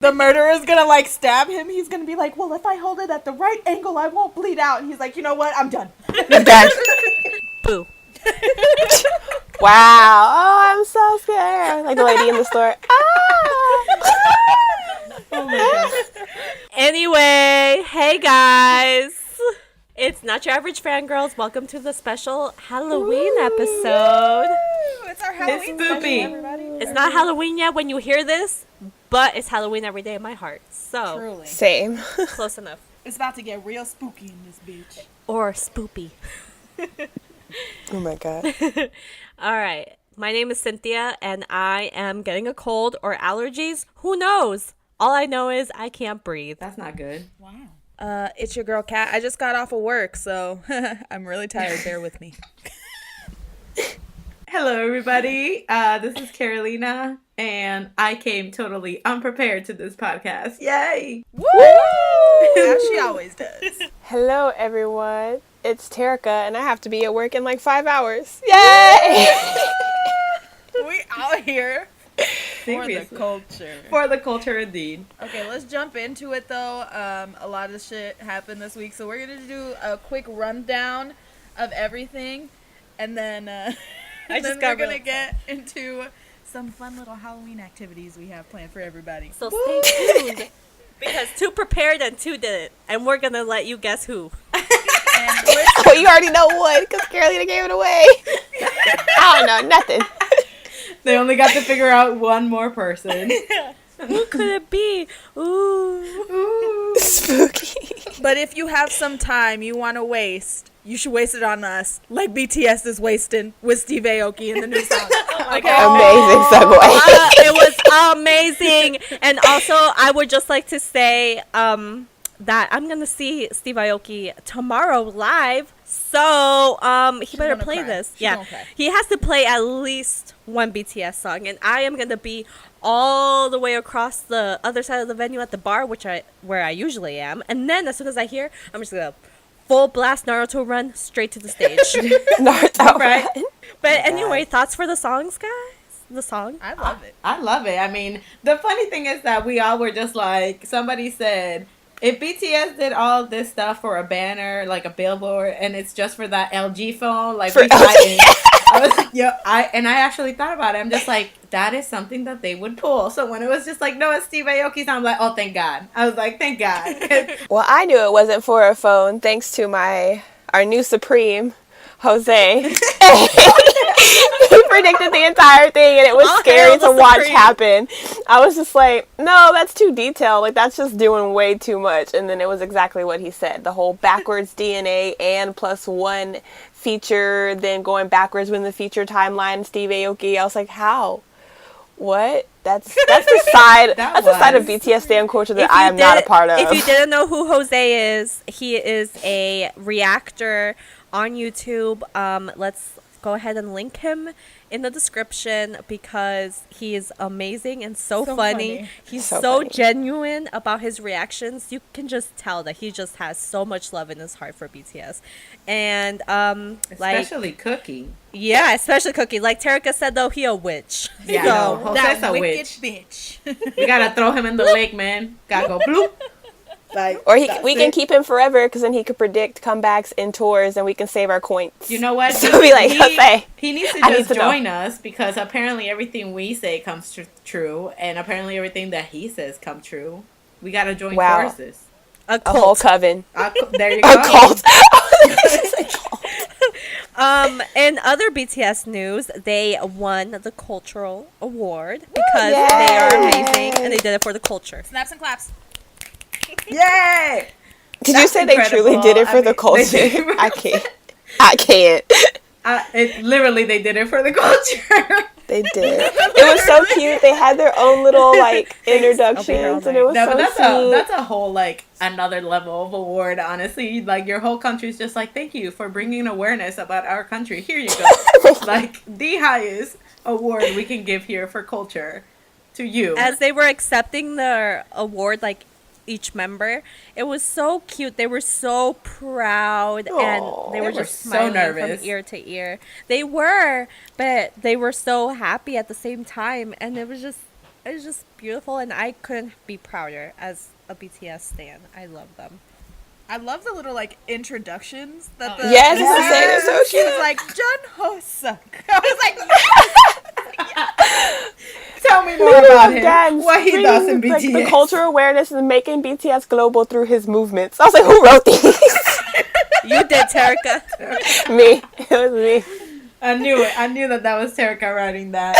the murderer's gonna like stab him. He's gonna be like, well, if I hold it at the right angle, I won't bleed out. And he's like, you know what? I'm done. You're done. Boo. Wow. Oh, I'm so scared. Like the lady in the store. Oh my god. Anyway, hey guys. It's Not Your Average Fangirls. Welcome to the special Halloween episode. It's our Halloween special, Spoopy. everybody. It's not Halloween yet when you hear this, but it's Halloween every day in my heart. So, Truly. Same. close enough. It's about to get real spooky in this bitch. Or spoopy. Oh my god. All right. My name is Cynthia, and I am getting a cold or allergies. Who knows? All I know is I can't breathe. That's not good. Wow. It's your girl Kat. I just got off of work, so I'm really tired. Bear with me. Hello, everybody. This is Carolina, and I came totally unprepared to this podcast. Yay! Woo! As she always does. Hello, everyone. It's Terica, and I have to be at work in like 5 hours. Yay! We out here for the Seriously. culture. For the culture, indeed. Okay, let's jump into it though. A lot of shit happened this week, so we're gonna do a quick rundown of everything, and then I just then got we're gonna really get into some fun little Halloween activities we have planned for everybody. So stay tuned. Because two prepared and two didn't. And we're going to let you guess who. And Oh, you already know what, because Carolina gave it away. I don't know, nothing. They only got to figure out one more person. Who could it be? Ooh. Spooky. But if you have some time you want to waste, you should waste it on us, like BTS is wasting with Steve Aoki in the new song. Amazing segue. It was amazing. And also, I would just like to say that I'm going to see Steve Aoki tomorrow live. So he better gonna play cry. this. She's Yeah. gonna cry. He has to play at least one BTS song. And I am going to be all the way across the other side of the venue at the bar, where I usually am. And then as soon as I hear, I'm just going to full blast Naruto run straight to the stage. Naruto. Right. Run. But anyway, thoughts for the songs, guys? The song? I love it. I love it. I mean, the funny thing is that we all were just like, somebody said, if BTS did all this stuff for a banner, like a billboard, and it's just for that LG phone, like, For we fighting. I was like, I actually thought about it. I'm just like, that is something that they would pull. So when it was just like, no, it's Steve Aoki's, I'm like, oh, thank God. I was like, thank God. Well, I knew it wasn't for a phone thanks to our new Supreme, Jose. He predicted the entire thing, and it was All scary hail to the watch Supreme. happen. I was just like, no, that's too detailed. Like, that's just doing way too much. And then it was exactly what he said. The whole backwards DNA and +1 feature, then going backwards when the feature timeline, Steve Aoki. I was like, how? What? That's the side. That That's the side of was. BTS fan culture that If I you am not a didn't- part of. If you didn't know who Jose is, he is a reactor on YouTube. Let's go ahead and link him in the description because he is amazing and so funny. He's So so funny. genuine about his reactions. You can just tell that he just has so much love in his heart for BTS. And like, Especially Cookie. yeah, especially Cookie. Like Terica said though, he a witch. Yeah, So, no, Jose's That a wicked witch. bitch. We gotta throw him in the lake, man. Gotta go bloop. Like, Or that's we can it. keep him forever, because then he could predict comebacks and tours, and we can save our coins. You know what? So be like, Jose, he needs to I need just to know. join us, because apparently everything we say comes true, and apparently everything that he says come true. We gotta join Wow. forces. a a whole cult. coven. There you A go. cult. In other BTS news, they won the cultural award because Yay. they are amazing and they did it for the culture. Snaps and claps. Yay! Did you That's say they truly incredible. did it for I the mean, culture? they did it for- I can't. I can't. Literally, they did it for the culture. They did. It was so cute. They had their own little like introductions, and it was No, so but sweet. that's a whole like another level of award. Honestly, like your whole country's just like, thank you for bringing awareness about our country. Here you go. Like the highest award we can give here for culture to you. As they were accepting their award, like each member, it was so cute. They were so proud Aw. and they were They were just so smiling nervous. from ear to ear. They were, but they were so happy at the same time, and it was just is just beautiful, and I couldn't be prouder as a BTS stan. I love them. I love the little like introductions that the Yes, it's the same. It's so she was cute. like Jun Ho Suk. I was like, Tell me more about him. Dad, What he does in like, BTS. the cultural awareness and making BTS global through his movements. I was like, who wrote these? You did, Terika. Me. It was me. I knew it. I knew that was Terika writing that.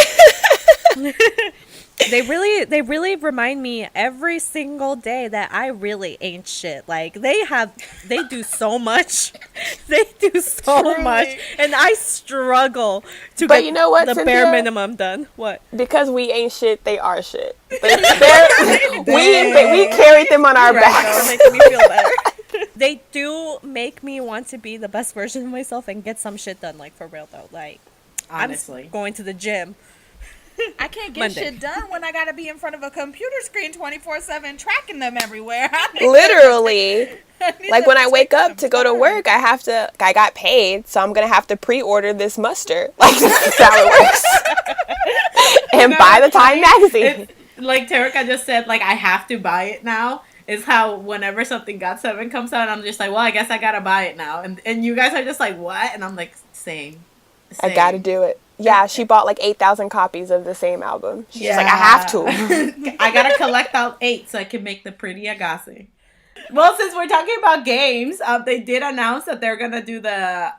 They really remind me every single day that I really ain't shit. Like they do so much. They do so much, and I struggle to But get you know what, the Cynthia? bare minimum done. What? Because we ain't shit, they are shit. Like, we carried them on our They're backs. making me feel better. They do make me want to be the best version of myself and get some shit done. Like for real though. Like Honestly. I'm going to the gym. I can't get Monday. shit done when I gotta be in front of a computer screen 24/7 tracking them everywhere. Literally. need Like them when I wake take up some to go to time. work, I got paid, so I'm going to have to pre-order this mustard. Like, that's how it works. And know buy the what's Time funny? magazine. It's, like Terika just said, like, I have to buy it now. Is how whenever something GOT7 comes out, I'm just like, well, I guess I gotta buy it now. And you guys are just like, what? And I'm like, same. I gotta do it. Yeah, she bought like 8,000 copies of the same album. She's just like, I have to. I gotta collect all 8 so I can make the pretty Agassi. Well, since we're talking about games, they did announce that they're gonna do the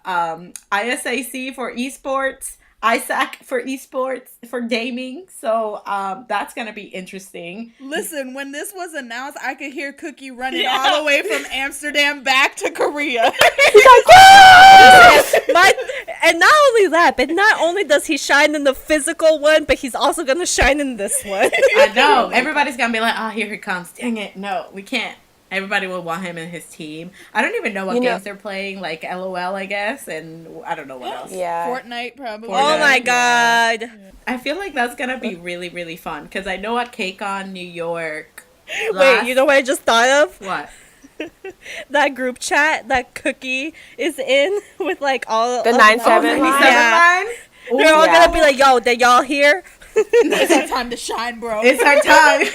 ISAC for esports, ISAC for esports, for gaming. So that's gonna be interesting. Listen, when this was announced, I could hear Cookie running all the way from Amsterdam back to Korea. And not only that, but not only does he shine in the physical one, but he's also gonna shine in this one. I know. Everybody's gonna be like, oh, here he comes. Dang it. No, we can't. Everybody will want him and his team. I don't even know what games they're playing, like LOL, I guess, and I don't know what else. Yeah. Fortnite, probably. Oh my god. I feel like that's gonna be really, really fun, because I know at KCON New York. Wait, you know what I just thought of? What? That group chat that Cookie is in with like all The of 9/7 line? Yeah. Ooh, They're all yeah. gonna be like, yo, did y'all hear? It's our time to shine, bro. It's our time.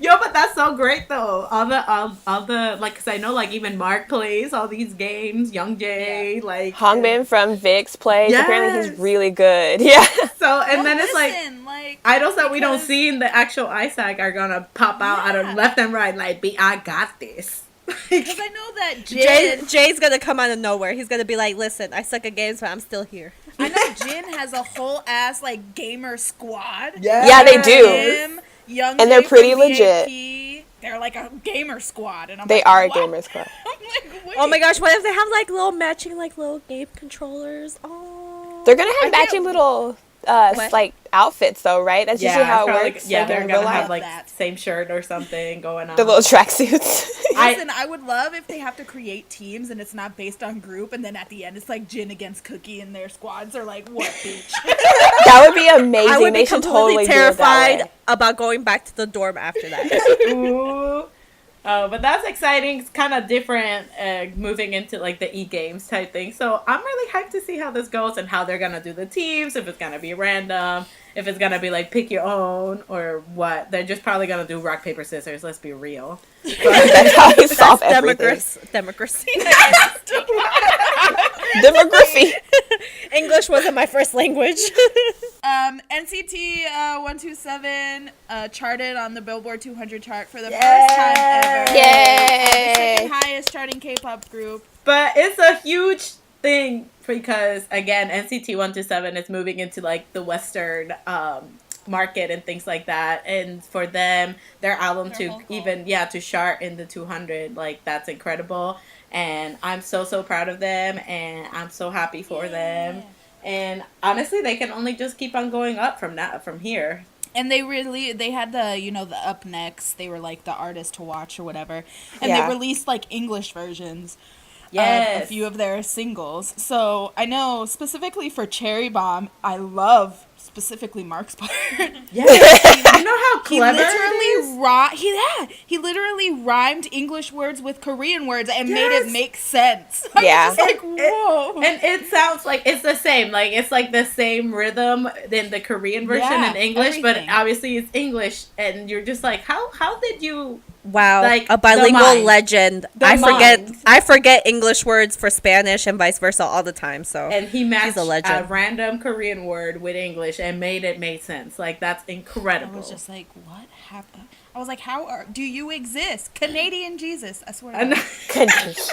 Yo, but that's so great though. All the like, cause I know like even Mark plays all these games. Young Jay, like Hongbin from VIX plays. Yes. Apparently he's really good. Yeah. So and Well, then it's like listen, like idols that we don't because- see in the actual ISAC are gonna pop out of left and right. Like, I got this. Because I know that Jin, Jay's gonna come out of nowhere. He's gonna be like, listen, I suck at games, but I'm still here. I know Jin has a whole ass like gamer squad. Yeah, they do. Him, Young And they're Jay pretty from legit. VAP, they're like a gamer squad, and I'm They like, are a what? gamer's club. I'm like, wait. Oh my gosh, what if they have like little matching like little game controllers? Oh, They're gonna have I can't- matching little What? like outfits though, right? That's usually how it probably- works. Yeah, like, they're in gonna real have life. like That. same shirt or something going on. The little tracksuits. Listen, I would love if they have to create teams and it's not based on group, and then at the end it's like Jin against Cookie and their squads are like, what, bitch? That would be amazing. I would They be should completely totally do it that terrified way. about going back to the dorm after that. Ooh. But that's exciting. It's kind of different moving into like the e-games type thing. So I'm really hyped to see how this goes and how they're going to do the teams, if it's going to be random, if it's going to be like pick your own or what. They're just probably going to do rock, paper, scissors. Let's be real. That's how you solve everything. Democracy. Demography. English wasn't my first language. NCT 127 charted on the Billboard 200 chart for the first time ever. Yay! The second highest charting K-pop group. But it's a huge thing because, again, NCT 127 is moving into like the Western market and things like that. And for them, their album Their to whole goal. even, to chart in the 200, like that's incredible. And I'm so, so proud of them. And I'm so happy for them. And honestly, they can only just keep on going up from here. And they had the up next. They were like the artist to watch or whatever. And Yeah. they released like English versions of Yes. a few of their singles. So I know specifically for Cherry Bomb, I love specifically Mark's part. Yeah. You know how He clever it is? he literally rhymed English words with Korean words and made Yes. it make sense. Yeah. I was just like, whoa. And it sounds like it's the same. Like, it's like the same rhythm in the Korean version Yeah, in English, everything. but obviously it's English. And you're just like, how did you... Wow, Like, a the bilingual mind. legend. The mind. I forget English words for Spanish and vice versa all the time. So And he matched a legend. random Korean word with English and made it make sense. Like, that's I incredible. was just like, what happened? I was like, do you exist? Canadian Jesus, I swear. And- Goodness.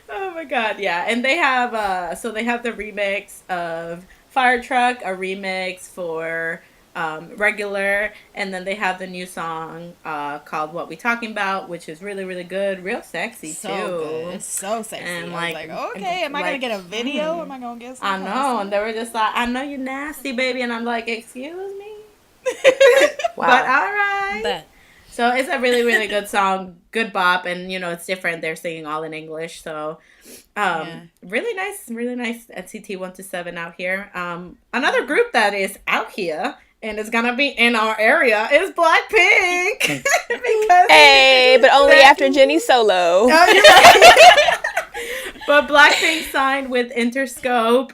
Oh my god, yeah. And they have so they have the remix of Fire Truck, a remix for Regular, and then they have the new song called What We Talking About, which is really, really good, real sexy so too. good. It's so sexy. And, I was like, like, okay, am I going to get a video? Am I going to get I some? know, and they were just like, I know you're nasty, baby, and I'm like, excuse me? Wow. But alright. but So it's a really, really good song, good bop, and you know it's different. They're singing all in English, so really nice at CT127 out here. Another group that is out here and is gonna be in our area is Blackpink because Hey, but only after Jenny solo. Oh, you're right. But Blackpink signed with Interscope,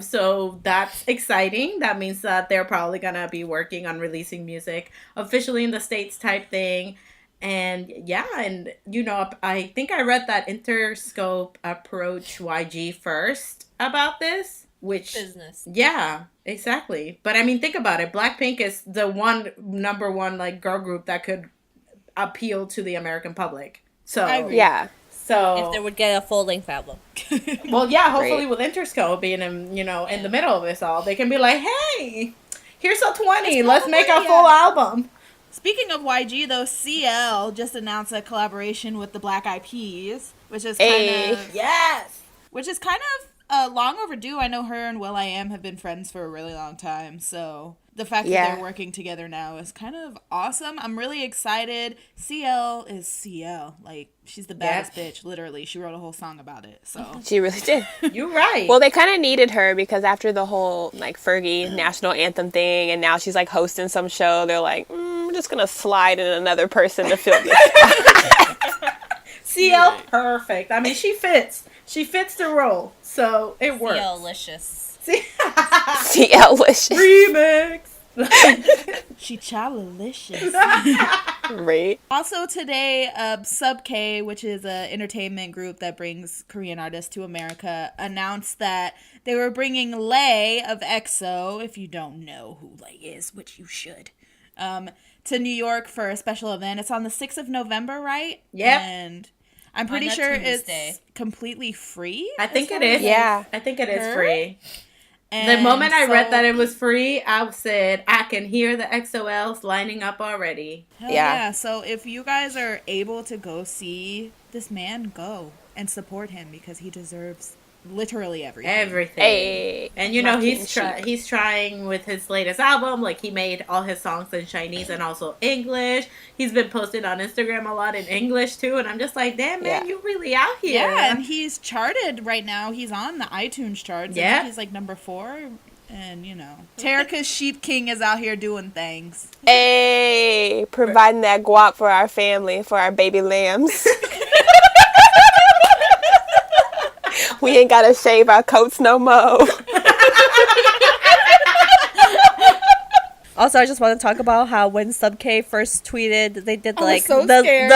so that's exciting. That means that they're probably gonna be working on releasing music officially in the States type thing. And yeah, and you know, I think I read that Interscope approached YG first about this, which business. yeah, exactly. But I mean, think about it. Blackpink is the number one like girl group that could appeal to the American public. So I agree. Yeah. so If they would get a full length album. well, yeah, hopefully Great. with Interscope being in, you know, in the middle of this all, they can be like, hey, here's a 20. Let's make a probably, full album. Speaking of YG, though, CL just announced a collaboration with the Black Eyed Peas, which is kind Hey. of Yes. long overdue. I know her and Will.I.am have been friends for a really long time, so the fact that Yeah. they're working together now is kind of awesome. I'm really excited. CL is CL. Like, she's the baddest bitch, literally. She wrote a whole song about it, so. She really did. You're right. Well, they kind of needed her because after the whole like Fergie national anthem thing, and now she's like hosting some show. They're like, we're just gonna slide in another person to fill this. CL, perfect. I mean, she fits. She fits the role. So it works. Delicious. CL-licious. Remix. She childish. Right. Also today, sik-k, which is an entertainment group that brings Korean artists to America, announced that they were bringing Lay of EXO, if you don't know who Lay is, which you should, to New York for a special event. It's on the 6th of November, right? Yep. And I'm pretty that sure Tuesday. it's completely free. I think as it far as is. Yeah. I think it is Her? free. The And moment I read so- that it was free, I said, I can hear the XOLs lining up already. Hell Yeah. yeah. So if you guys are able to go see this man, go and support him because he deserves literally everything. Everything. Hey. And you know, Rocking he's trying with his latest album. Like, he made all his songs in Chinese and also English. He's been posted on Instagram a lot in English too. And I'm just like, damn, man, Yeah. you really out here. Yeah, and he's charted right now. He's on the iTunes charts. I Yeah. think he's like number 4. And, you know, Terica's Sheep King is out here doing things. Hey, providing that guap for our family, for our baby lambs. We ain't gotta shave our coats no more. Also, I just want to talk about how when sik-k first tweeted, they did I was like so the scared.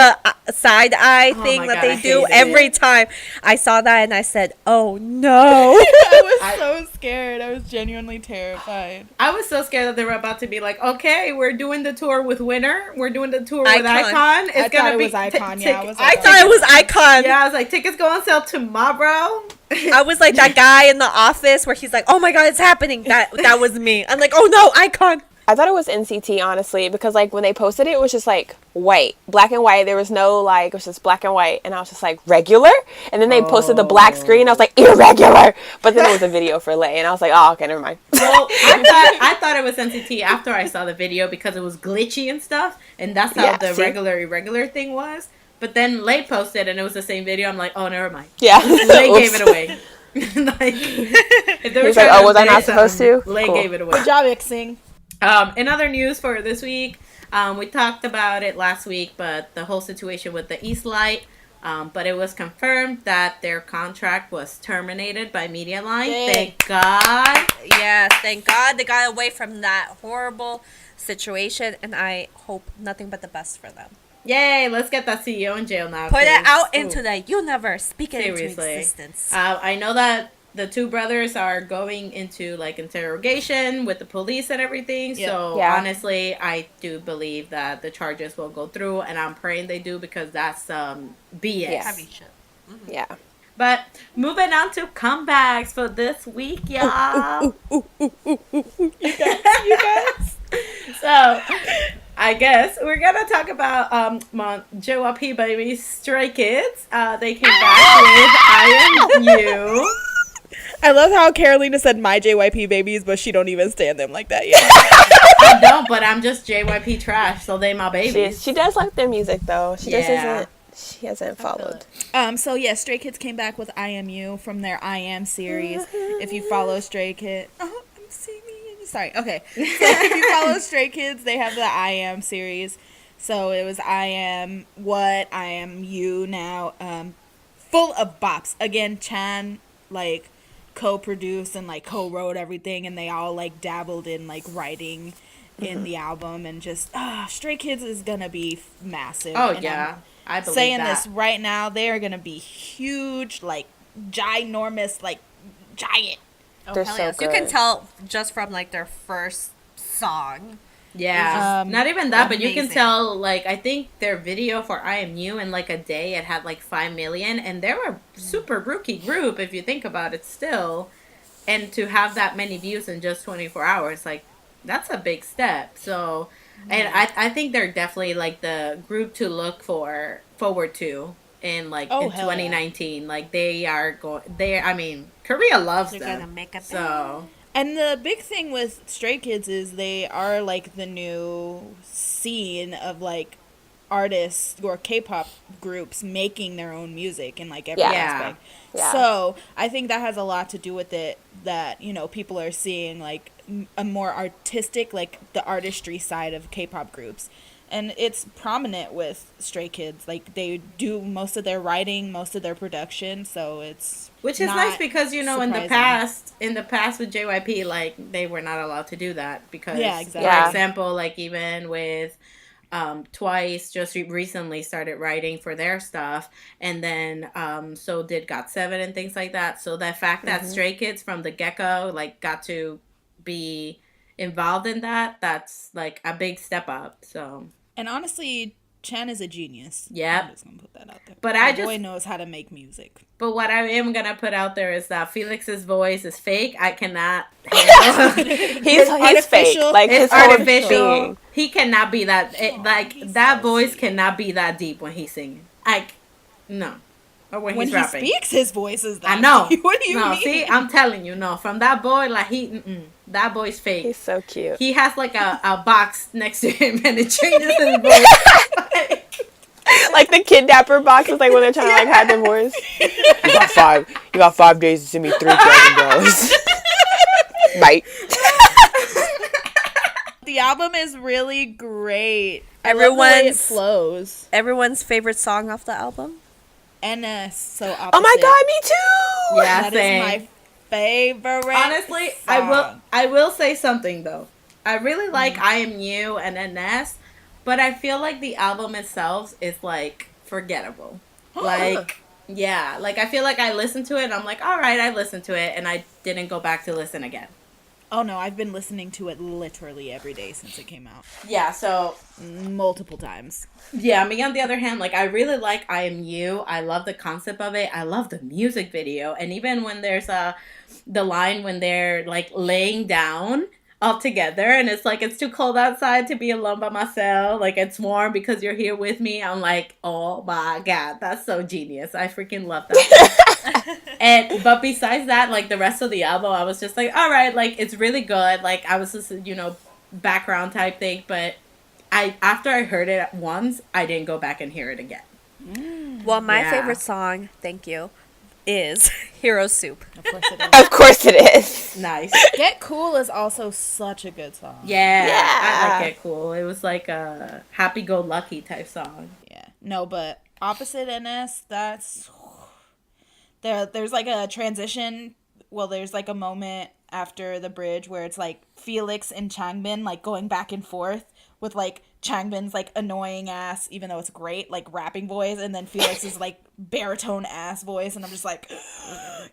side eye Oh thing my that God, they I do hated every it. time. I saw that and I said, "Oh no!" I was so scared. I was genuinely terrified. I was so scared that they were about to be like, okay, we're doing the tour with Winner. We're doing the tour with Icon. Icon. It's I gonna thought it be was Icon, yeah, I was I like, thought it was Icon. Yeah, I was like, tickets go on sale tomorrow. I was like that guy in the office where he's like, "Oh my god, it's happening!" That was me. I'm like, "Oh no, Icon!" I thought it was NCT, honestly, because, like, when they posted it, it was just, like, white. Black and white. There was no, like, it was just black and white. And I was just like, regular? And then they posted the black screen. I was like, irregular! But then it was a video for Lay. And I was like, oh, okay, never mind. Well, I thought it was NCT after I saw the video because it was glitchy and stuff, and that's how Yeah, the see? irregular thing was. But then Lay posted and it was the same video. I'm like, oh, never mind. Yeah. Lay gave it away. Like, if they were He's like, trying oh, to was I say not supposed something, to? Lay Cool. gave it away. Good job, Ixing. In other news for this week, we talked about it last week, but the whole situation with the East Light. But it was confirmed that their contract was terminated by Media Line. Yay. Thank God. Yes, thank God they got away from that horrible situation, and I hope nothing but the best for them. Yay, let's get that CEO in jail now. Put it 'cause- out ooh, into the universe. Speak it into seriously. existence. I know that the two brothers are going into like interrogation with the police and everything. Yeah. So Yeah. honestly, I do believe that the charges will go through, and I'm praying they do because that's BS. Yeah. Heavy shit. Yeah. But moving on to comebacks for this week, y'all. You guys. So, I guess we're gonna talk about my JYP babies, Stray Kids. They came back with I Am You. I love how Carolina said my JYP babies, but she don't even stand them like that yet. I don't, but I'm just JYP trash, so they my babies. She does like their music though. She just Yeah. isn't. She hasn't followed. So yeah, Stray Kids came back with I Am You from their I Am series. If you follow Stray Kids, oh, I'm singing. Sorry. Okay. So if you follow Stray Kids, they have the I Am series. So it was I Am What, I Am You now. Full of bops. Again, Chan like co-produced and like co-wrote everything, and they all like dabbled in like writing in the album, and just Stray Kids is gonna be massive. Oh and yeah, I believe saying that. this right now, they are gonna be huge, like ginormous, like giant. They're Hell so yes. good. You can tell just from like their first song. Yeah, Um, not even that, but you can amazing. tell, like, I think their video for I Am You in, like, a day, it had, like, 5 million, and they were a super rookie group, if you think about it still, and to have that many views in just 24 hours, like, that's a big step, so, and I think they're definitely, like, the group to look forward to in, like, Oh, in hell yeah. 2019, like, I mean, Korea loves They're them, gonna make a so... And the big thing with Stray Kids is they are like the new scene of like artists or K-pop groups making their own music in like every Yeah. aspect. Yeah. So I think that has a lot to do with it, that, you know, people are seeing like a more artistic, like the artistry side of K-pop groups. And it's prominent with Stray Kids. Like they do most of their writing, most of their production, so it's Which is not nice because, you know, surprising. in the past with JYP, like, they were not allowed to do that because, Yeah, exactly. Yeah. for example, like, even with Twice just recently started writing for their stuff, and then so did GOT7 and things like that. So the fact that Stray Kids from the get-go, like, got to be involved in that, that's, like, a big step up, so... And honestly, Chan is a genius. Yep. I'm just gonna put that out there. But The boy knows how to make music. But what I am gonna put out there is that Felix's voice is fake. I cannot handle He's fake. artificial. Like his It's whole artificial. being. He cannot be that. Like he's that so voice sweet. cannot be that deep when he's singing. Like no, or when When he's he rapping. speaks, his voice is that. I know. What do you no, mean? see, I'm telling you, no. From that boy, like that boy's fake. He's so cute. He has like a box next to him, and it changes his voice. Like the kidnapper boxes, like when they're trying to like hide their voice. You got 5 days to send me $3,000. Right. The album is really great. I love the way it Everyone's flows. everyone's favorite song off the album. And so opposite. Oh my god, me too. Yeah, That same. is my favorite. Honestly, song. I will say something though. I really like I Am You and NS, but I feel like the album itself is like forgettable. Like yeah, like I feel like I listened to it and I'm like, all right, I listened to it, and I didn't go back to listen again. Oh no, I've been listening to it literally every day since it came out. Yeah, so Multiple times. yeah, me on the other hand, like I really like I Am You. I love the concept of it. I love the music video, and even when there's the line when they're like laying down all together, and it's like it's too cold outside to be alone by myself. Like it's warm because you're here with me. I'm like, oh my god, that's so genius. I freaking love that. But besides that, like the rest of the album, I was just like, all right, like it's really good. Like I was just background type thing, but after I heard it once, I didn't go back and hear it again. Well, my Yeah. favorite song, thank you, is Hero Soup. Of course it is. Of course it is. Nice. Get Cool is also such a good song. Yeah, I Yeah. like it. Cool. It was like a happy-go-lucky type song. Yeah. No, but Opposite NS, that's there's like a transition. Well, there's like a moment after the bridge where it's like Felix and Changbin like going back and forth with like Changbin's like annoying ass, even though it's great, like rapping voice, and then Felix's like baritone ass voice, and I'm just like,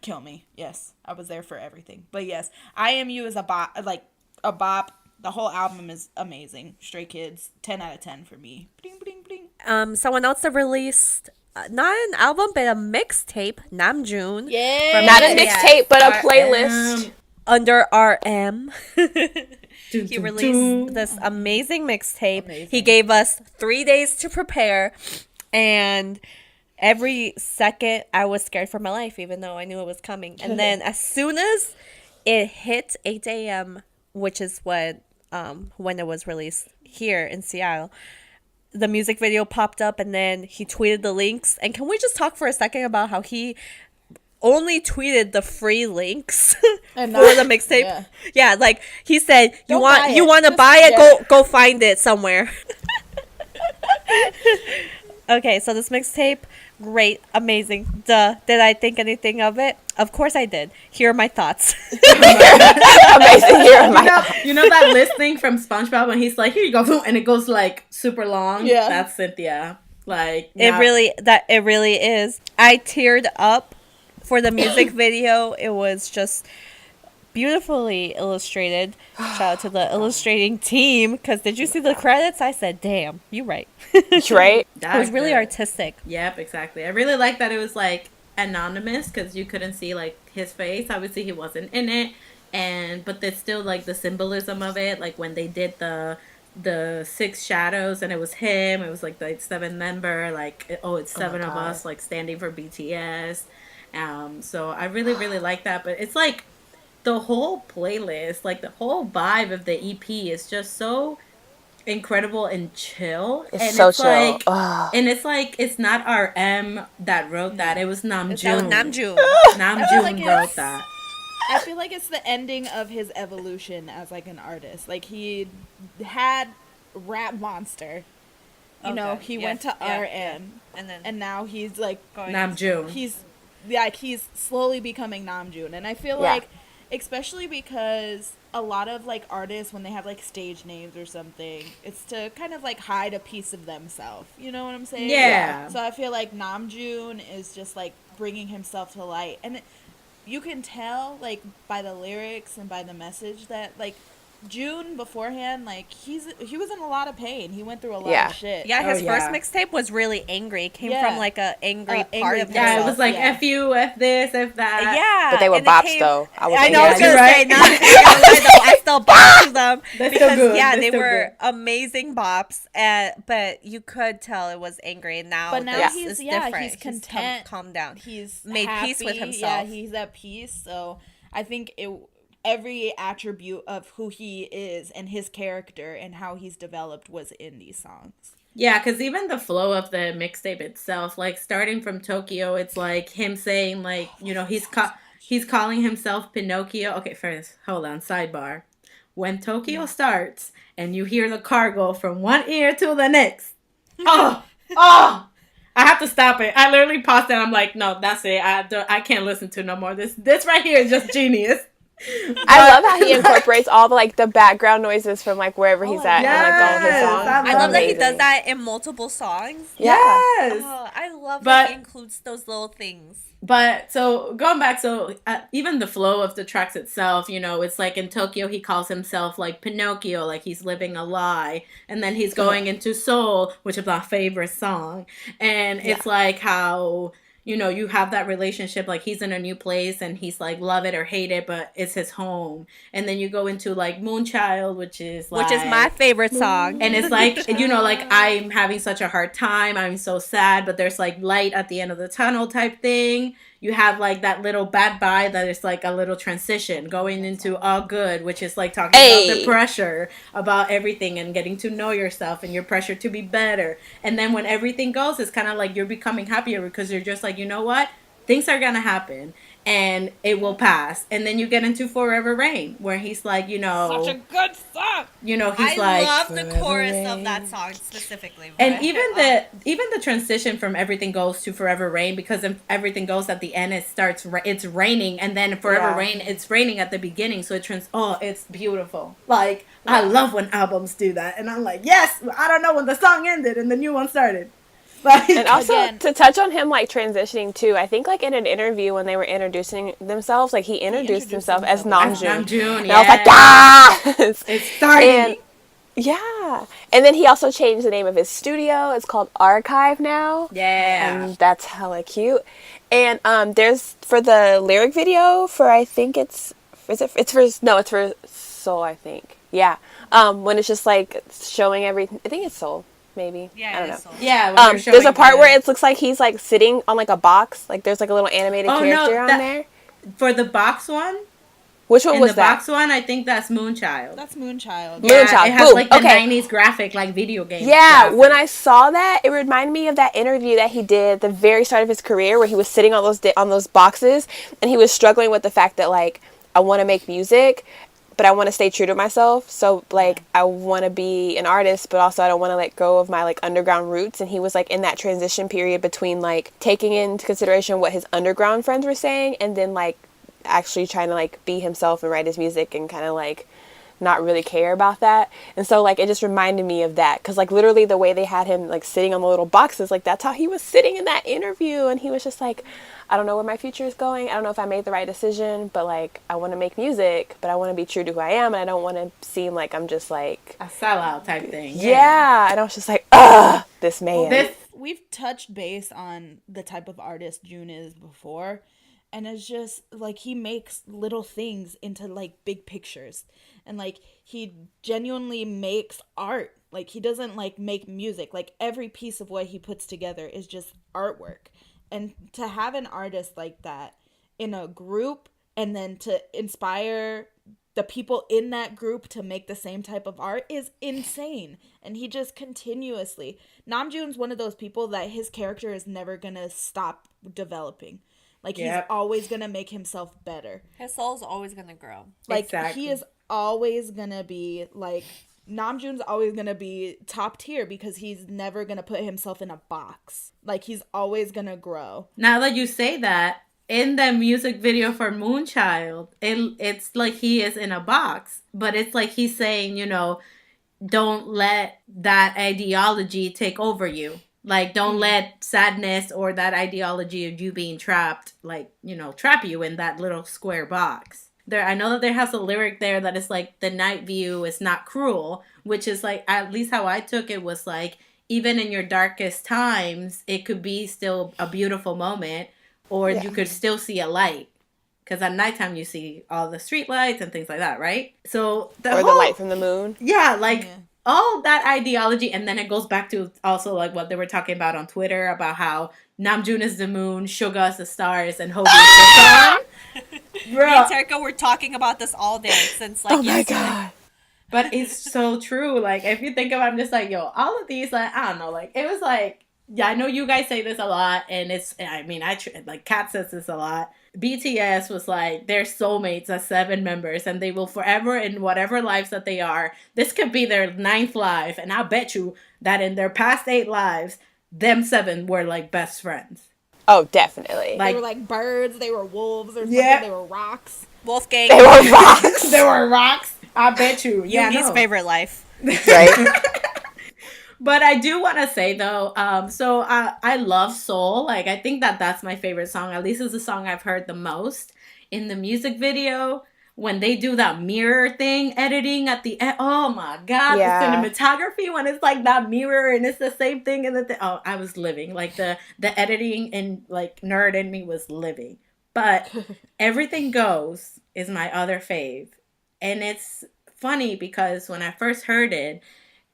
kill me. Yes, I was there for everything. But yes, I Am You is a bop. Like a bop. The whole album is amazing. Stray Kids, 10 out of 10 for me. Bling, bling, bling. Someone else that released not an album but a mixtape, Namjoon. Yeah. Not a Yeah. mixtape, but a playlist. Under RM. Dun, He dun, released dun. this amazing mixtape. Amazing. He gave us 3 days to prepare, and every second I was scared for my life, even though I knew it was coming. And then as soon as it hit 8 a.m., which is when it was released here in Seattle, the music video popped up, and then he tweeted the links. And can we just talk for a second about how he only tweeted the free links And for not- the mixtape? yeah. Yeah, like he said, you Don't buy want it. you want to Just- buy it? yeah. Go find it somewhere. Okay, so this mixtape, great, amazing. Duh. Did I think anything of it? Of course I did. Here are my thoughts. Amazing. Here am I. You know that list thing from SpongeBob when he's like, here you go, and it goes like super long? Yeah. That's Cynthia. Like, It now- really is. I teared up for the music video. It was just beautifully illustrated. Shout out to the illustrating team, because did you see the credits? I said, damn, you're right. Right? It was really good. artistic. Yep, exactly. I really like that it was like anonymous because you couldn't see like his face. Obviously, he wasn't in it, but there's still like the symbolism of it. Like when they did the 6 shadows and it was him. It was like the 7th member. Like it's 7 of God. us like standing for BTS. So I really like that. But it's like the whole playlist, like the whole vibe of the EP is just so incredible and chill. It's and so it's chill. like Ugh. and it's like it's not RM that wrote that. It was That was Namjoon. Namjoon. Namjoon like wrote it's- that. I feel like it's the ending of his evolution as like an artist. Like he had Rap Monster. You know, Okay, he yes, went to yeah, RM, And then and now he's like Namjoon. he's slowly becoming Namjoon. And I feel Yeah. like, especially because a lot of like artists, when they have like stage names or something, it's to kind of like hide a piece of themselves. You know what I'm saying? Yeah. So I feel like Namjoon is just like bringing himself to light, and you can tell like by the lyrics and by the message that like June beforehand, like he was in a lot of pain. He went through a lot Yeah. of shit. yeah, his Oh, first yeah. mixtape was really angry. It came Yeah. from like a angry part angry of part. Yeah, it himself. was like Yeah. F you, F this, F that. Yeah, But they were and it bops, though. I was I know. like, I was yeah, gonna you're say right. not. I still bop them They're still because good. yeah, They're they still were good. amazing bops. But you could tell it was angry. And now, But now this he's is yeah, different. he's content. Calmed down. He's made peace with happy. himself. Yeah, he's at peace. So I think every attribute of who he is and his character and how he's developed was in these songs. Yeah, because even the flow of the mixtape itself, like starting from Tokyo, it's like him saying like, you know, he's calling himself Pinocchio. Okay, first, hold on, sidebar. When Tokyo starts and you hear the car go from one ear to the next, oh, I have to stop it. I literally paused it. I'm like, no, that's it. I can't listen to no more. This right here is just genius. I love how he incorporates all the like the background noises from like wherever he's at and like all of his Yes, songs. I love that he Amazing. does that in multiple songs. Yeah. Yes. Oh, I love But- that he includes those little things. But so going back, even the flow of the tracks itself, you know, it's like in Tokyo, he calls himself like Pinocchio, like he's living a lie. And then he's going into Soul, which is my favorite song. And it's like how, you know, you have that relationship, like he's in a new place and he's like love it or hate it, but it's his home. And then you go into like Moonchild, which is My favorite song. and it's like, you know, like I'm having such a hard time. I'm so sad, but there's like light at the end of the tunnel type thing. You have like that little bad bye that is like a little transition going into all good, which is like talking about the pressure about everything and getting to know yourself and your pressure to be better. And then when everything goes, it's kind of like you're becoming happier because you're just like, you know what? things are gonna happen and it will pass. And then you get into Forever Rain, where he's like, Such a good song. he's I like, love the Forever chorus of Rain. that song specifically. and but- even the transition from Everything Goes to Forever Rain, because in Everything Goes at the end, it's raining, and then Forever Yeah. Rain, it's raining at the beginning, so it's beautiful. Like, I love when albums do that, and I'm like, yes, I don't know when the song ended and the new one started. Like, And also, Again. to touch on him, like, transitioning, too, I think, like, in an interview when they were introducing themselves, like, he introduced himself as Namjoon. Namjoon, And I was like, yes! it's starting. And, yeah. And then he also changed the name of his studio. It's called Archive now. Yeah. And that's hella cute. And there's, for the lyric video for, I think it's for Soul, I think. Yeah. When it's just, like, showing everything. I think it's Soul. Maybe. Yeah, I don't know. so. Yeah, when you're There's a showing part the- where it looks like he's like sitting on like a box. Like there's like a little animated character on there. For the box one, Which one in was the that? box one, I think that's Moonchild. That's Moonchild. Moonchild. Yeah, it has Boom. like the Okay. 90s graphic, like video game. Yeah, graphic. when I saw that, it reminded me of that interview that he did at the very start of his career, where he was sitting on those boxes, and he was struggling with the fact that like I want to make music, but I want to stay true to myself. So like I want to be an artist, but also I don't want to let go of my like underground roots. And he was like in that transition period between like taking into consideration what his underground friends were saying, and then like actually trying to like be himself and write his music and kind of like not really care about that. And so like it just reminded me of that, because like literally the way they had him like sitting on the little boxes, like that's how he was sitting in that interview, and he was just like, I don't know where my future is going, I don't know if I made the right decision, but like I want to make music, but I want to be true to who I am, and I don't want to seem like I'm just like a sellout type thing. yeah. And I was just like, ugh, this man. We've touched base on the type of artist June is before, and it's just like he makes little things into like big pictures, and like he genuinely makes art. Like he doesn't like make music. Like every piece of what he puts together is just artwork. And to have an artist like that in a group, and then to inspire the people in that group to make the same type of art, is insane. And he just continuously, Namjoon's one of those people that his character is never gonna stop developing. Like he's always gonna make himself better. His soul's always gonna grow. Like Exactly. he is always gonna be like, Namjoon's always gonna be top tier because he's never gonna put himself in a box. Like he's always gonna grow. Now that you say that, in the music video for Moonchild, it's like he is in a box, but it's like he's saying, don't let that ideology take over you. Like, don't let sadness or that ideology of you being trapped, like, trap you in that little square box. I know that there has a lyric there that is like, the night view is not cruel, which is like, at least how I took it was like, even in your darkest times, it could be still a beautiful moment, or you could still see a light. Because at nighttime, you see all the street lights and things like that, right? So the light from the moon. Yeah, like all that ideology. And then it goes back to also like what they were talking about on Twitter about how Namjoon is the moon, Suga is the stars, and Hobi is the sun. Bro. Me and Terika were talking about this all day since like Oh my yesterday. god. But it's so true. Like, if you think about it, I'm just like, yo, all of these, like, I don't know, like, it was like, yeah, I know you guys say this a lot, and like, Kat says this a lot. BTS was like, they're soulmates as 7 members, and they will forever, in whatever lives that they are, this could be their 9th life, and I'll bet you that in their past 8 lives, them 7 were, like, best friends. Oh, definitely. They were like birds, they were wolves, or something, they were rocks. Wolfgang. They were rocks. They were rocks. I bet you. Yeah, Yoongi's favorite life. Right? But I do want to say, though, so I love Soul. Like, I think that's my favorite song. At least it's the song I've heard the most. In the music video, when they do that mirror thing, editing at the end. Oh, my God. Yeah. The cinematography, when it's like that mirror and it's the same thing. Oh, I was living. Like, the editing and, like, nerd in me was living. But Everything Goes is my other fave. And it's funny because when I first heard it,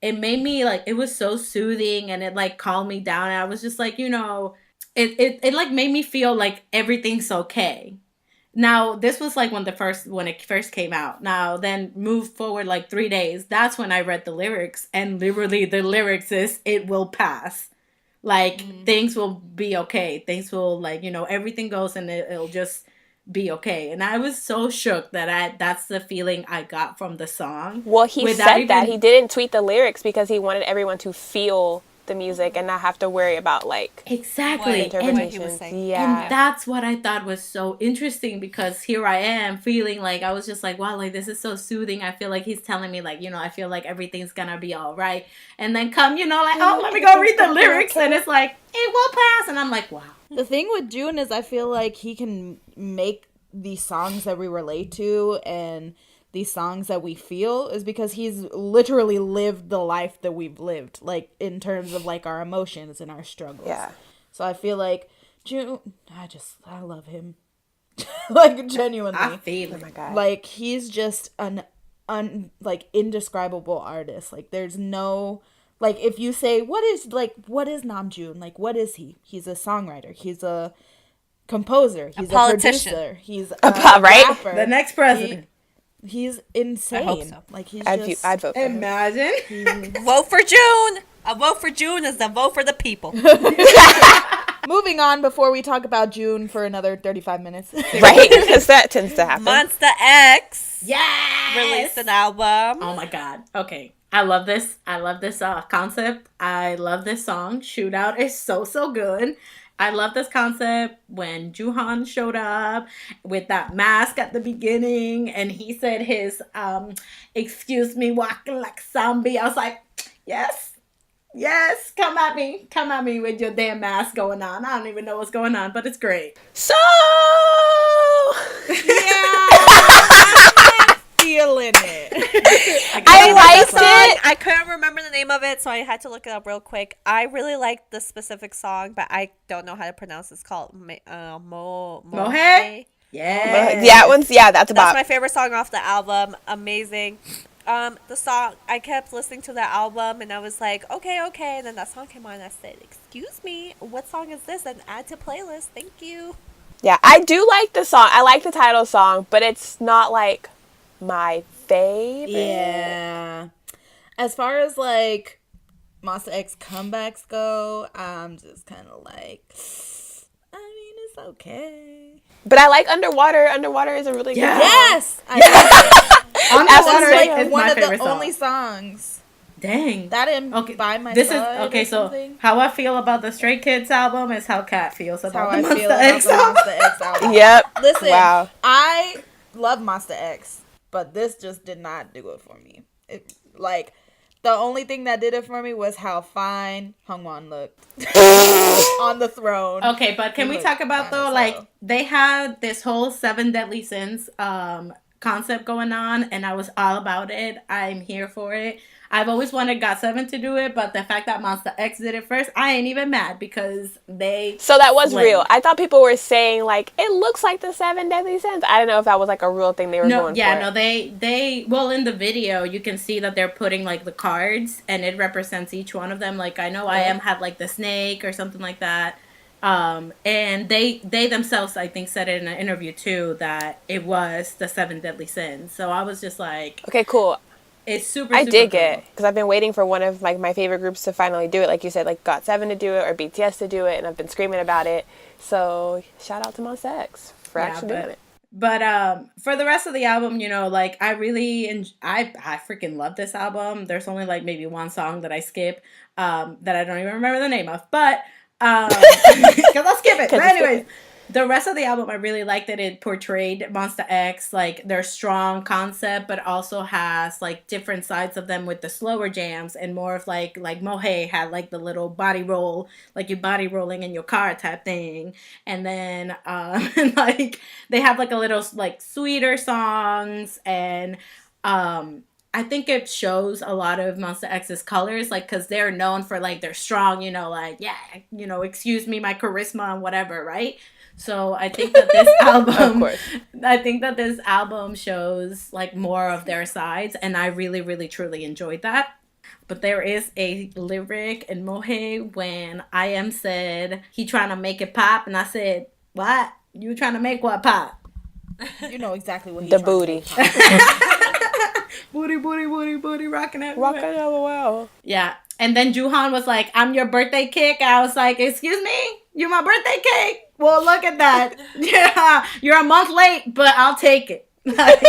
it made me, like, it was so soothing, and it, like, calmed me down. And I was just like, it like, made me feel like everything's okay. Now, this was, like, when it first came out. Now, then move forward, like, 3 days. That's when I read the lyrics. And literally, the lyrics is, it will pass. Like things will be okay. Things will like, everything goes and it'll just be okay. And I was so shook that that's the feeling I got from the song. Well, he without said that. even- He didn't tweet the lyrics because he wanted everyone to feel the music and not have to worry about, like, Exactly. What he was interpretations. saying. Yeah. And that's what I thought was so interesting, because here I am feeling like, I was just like, wow, like this is so soothing. I feel like he's telling me like, I feel like everything's gonna be all right. And then come, like, oh, let me go read the lyrics. And it's like, it will pass. And I'm like, wow. The thing with June is I feel like he can make these songs that we relate to and these songs that we feel is because he's literally lived the life that we've lived, like in terms of like our emotions and our struggles. Yeah. So I feel like June, I love him. Like genuinely. I feel Oh it. my God. Like he's just an like indescribable artist. Like there's no, like if you say what is Namjoon, like what is he? He's a songwriter, he's a composer, he's a politician. producer, he's a right? rapper. The next president. He's insane. I hope so. Like he's I'd just vote for him. Imagine. Vote for June. A vote for June is the vote for the people. moving on before we talk about June for another 35 minutes. Right? Because that tends to happen. Monster X Yes. released an album. Oh my God. Okay. I love this. I love this concept. I love this song. Shootout is so, so good. I love this concept when Joohan showed up with that mask at the beginning and he said his, excuse me, walking like zombie. I was like, yes, come at me with your damn mask going on. I don't even know what's going on, but it's great. So Feeling it. I liked Song, it. I couldn't remember the name of it, so I had to look it up real quick. I really liked the specific song, but I don't know how to pronounce it. It's called Mohe? Yeah. That's That's about. my favorite song off the album. Amazing. The song, I kept listening to the album and I was like, okay. And then that song came on and I said, excuse me, what song is this? And add to playlist. Thank you. Yeah, I do like the song. I like the title song, but it's not like my favorite. Yeah. As far as like Monster X comebacks go, I'm just kind of like, I mean, it's okay. But I like Underwater. Underwater is a really good song. Yes. Underwater That's is like one my of the favorite song. only songs Dang. that in Okay, by my This is side okay. or So something. how I feel about the Stray Kids album is how Kat feels That's how about the I Monsta feel about X the album. Monster X album. Yep. Listen, Wow. I love Monster X, but this just did not do it for me. Like, the only thing that did it for me was how fine Hongwon looked on the throne. Okay, but can He we looked talk about fine though, as like hell. they had this whole Seven Deadly Sins concept going on, and I was all about it. I'm here for it. I've always wanted GOT7 to do it, but the fact that Monsta X did it first, I ain't even mad because they. So that was slayed. real. I thought people were saying like it looks like the Seven Deadly Sins. I don't know if that was like a real thing they were going for. They well, in the video you can see that they're putting like the cards and it represents each one of them. Like I know I Am had like the snake or something like that. And they themselves I think said it in an interview too that it was the Seven Deadly Sins. So I was just like, Okay, cool. it's super. I super dig cool. it because I've been waiting for one of like my favorite groups to finally do it. Like you said, like GOT7 to do it or BTS to do it, and I've been screaming about it. So shout out to Monsta X for actually doing it. But for the rest of the album, like I really I freaking love this album. There's only like maybe one song that I skip that I don't even remember the name of, but because I'll skip it. But anyways, the rest of the album I really liked that it portrayed Monsta X like their strong concept, but also has like different sides of them with the slower jams and more of like Mohe had like the little body roll, like you body rolling in your car type thing, and then like they have like a little like sweeter songs and I think it shows a lot of Monsta X's colors, like, because they're known for, like, they're strong, like, yeah, excuse me, my charisma and whatever, right? So I think that this album, shows, like, more of their sides, and I really, really, truly enjoyed that. But there is a lyric in Mohe when I Am said, he trying to make it pop, and I said, what? You trying to make what pop? You know exactly what he's The trying to booty. say. Booty, rocking it. Rockin' LOL. Yeah. And then Juhan was like, I'm your birthday cake. I was like, excuse me? You're my birthday cake? Well, look at that. Yeah, you're a month late, but I'll take it. Like,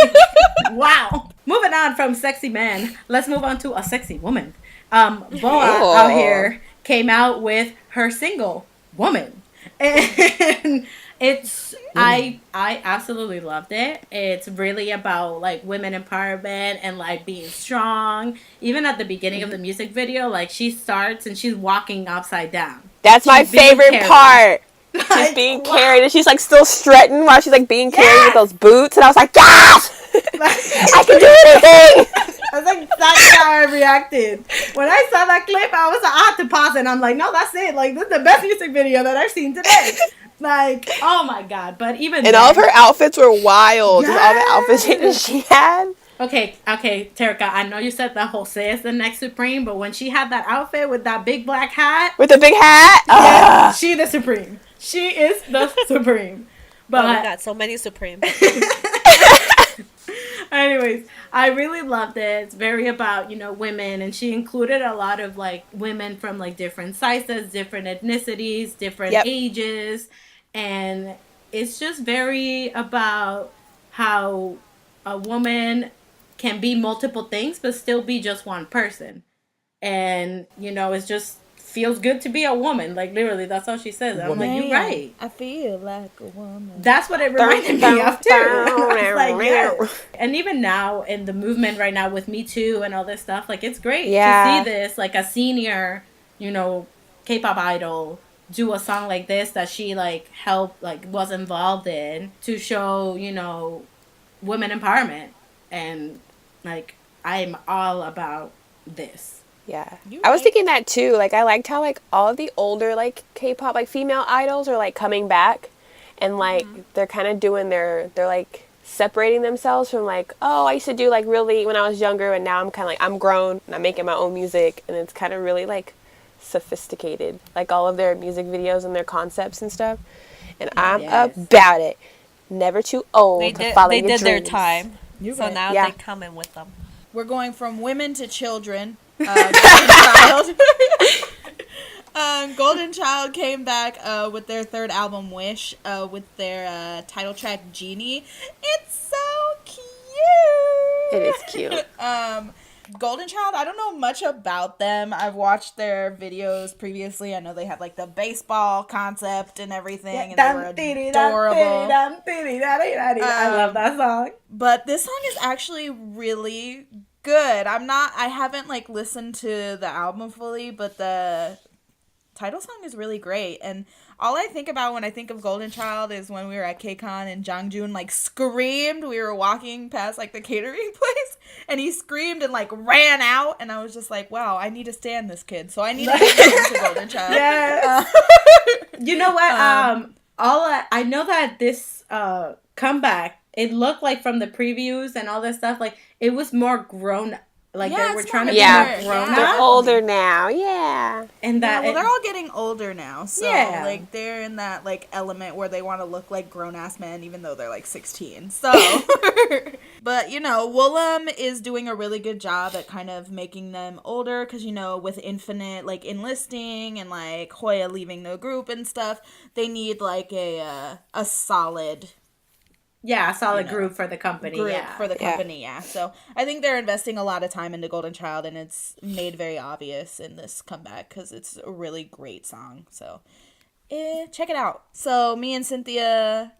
wow. Moving on from sexy man, let's move on to a sexy woman. Boa out here came out with her single, Woman. And it's I absolutely loved it. It's really about like women empowerment and like being strong. Even at the beginning of the music video, like she starts and she's walking upside down. That's my favorite part. Like, she's being carried and she's like still strutting while she's like being carried with those boots, and I was like, yes! I can do anything. That's like exactly how I reacted. When I saw that clip, I was like, I had to pause it, and I'm like, no, that's it. Like, this is the best music video that I've seen today. Like, oh my god. But even and all of her outfits were wild. Yes. All the outfit changes she had. Okay, Terika, I know you said that Jose is the next Supreme, but when she had that outfit with that big black hat. With the big hat? Yeah, she the Supreme. She is the Supreme. But we got so many Supremes. Anyways, I really loved it. It's very about, women, and she included a lot of like women from like different sizes, different ethnicities, different ages, and it's just very about how a woman can be multiple things but still be just one person. And, it's just feels good to be a woman. Like, literally, that's how she says it. I'm like, you're right. I feel like a woman. That's what it reminded me of, too. I was like, yeah. And even now, in the movement right now with Me Too and all this stuff, like, it's great to see this, like, a senior, K-pop idol do a song like this that she, like, helped, like, was involved in to show, women empowerment. And, like, I'm all about this. Yeah. I was thinking that too. Like, I liked how like all of the older like K-pop like female idols are like coming back, and like they're kind of doing they're like separating themselves from like, oh, I used to do like really when I was younger, and now I'm kind of like I'm grown and I'm making my own music, and it's kind of really like sophisticated, like all of their music videos and their concepts and stuff. And I'm about it. Never too old to follow your dreams. They did their time. So now they come in with them. We're going from women to children. Golden Child. Golden Child came back with their third album, Wish, with their title track, Genie. It's so cute. It is cute. Golden Child, I don't know much about them. I've watched their videos previously. I know they had like the baseball concept and everything, and they were adorable. I love that song. But this song is actually really good. I haven't like listened to the album fully, but the title song is really great. And all I think about when I think of Golden Child is when we were at KCON and Jongjoon like screamed. We were walking past like the catering place and he screamed and like ran out, and I was just like, wow, I need to stand this kid. So I need to listen to Golden Child. Yes. You know what? I know that this comeback, it looked like from the previews and all this stuff, like it was more grown. Like they were trying to be more grown up. They're older now, and that they're all getting older now, so like they're in that like element where they want to look like grown ass men, even though they're like 16. So, but Woollim is doing a really good job at kind of making them older, because with Infinite like enlisting and like Hoya leaving the group and stuff, they need like a solid. Yeah, a solid group for the company. So I think they're investing a lot of time into Golden Child, and it's made very obvious in this comeback because it's a really great song. So check it out. So me and Cynthia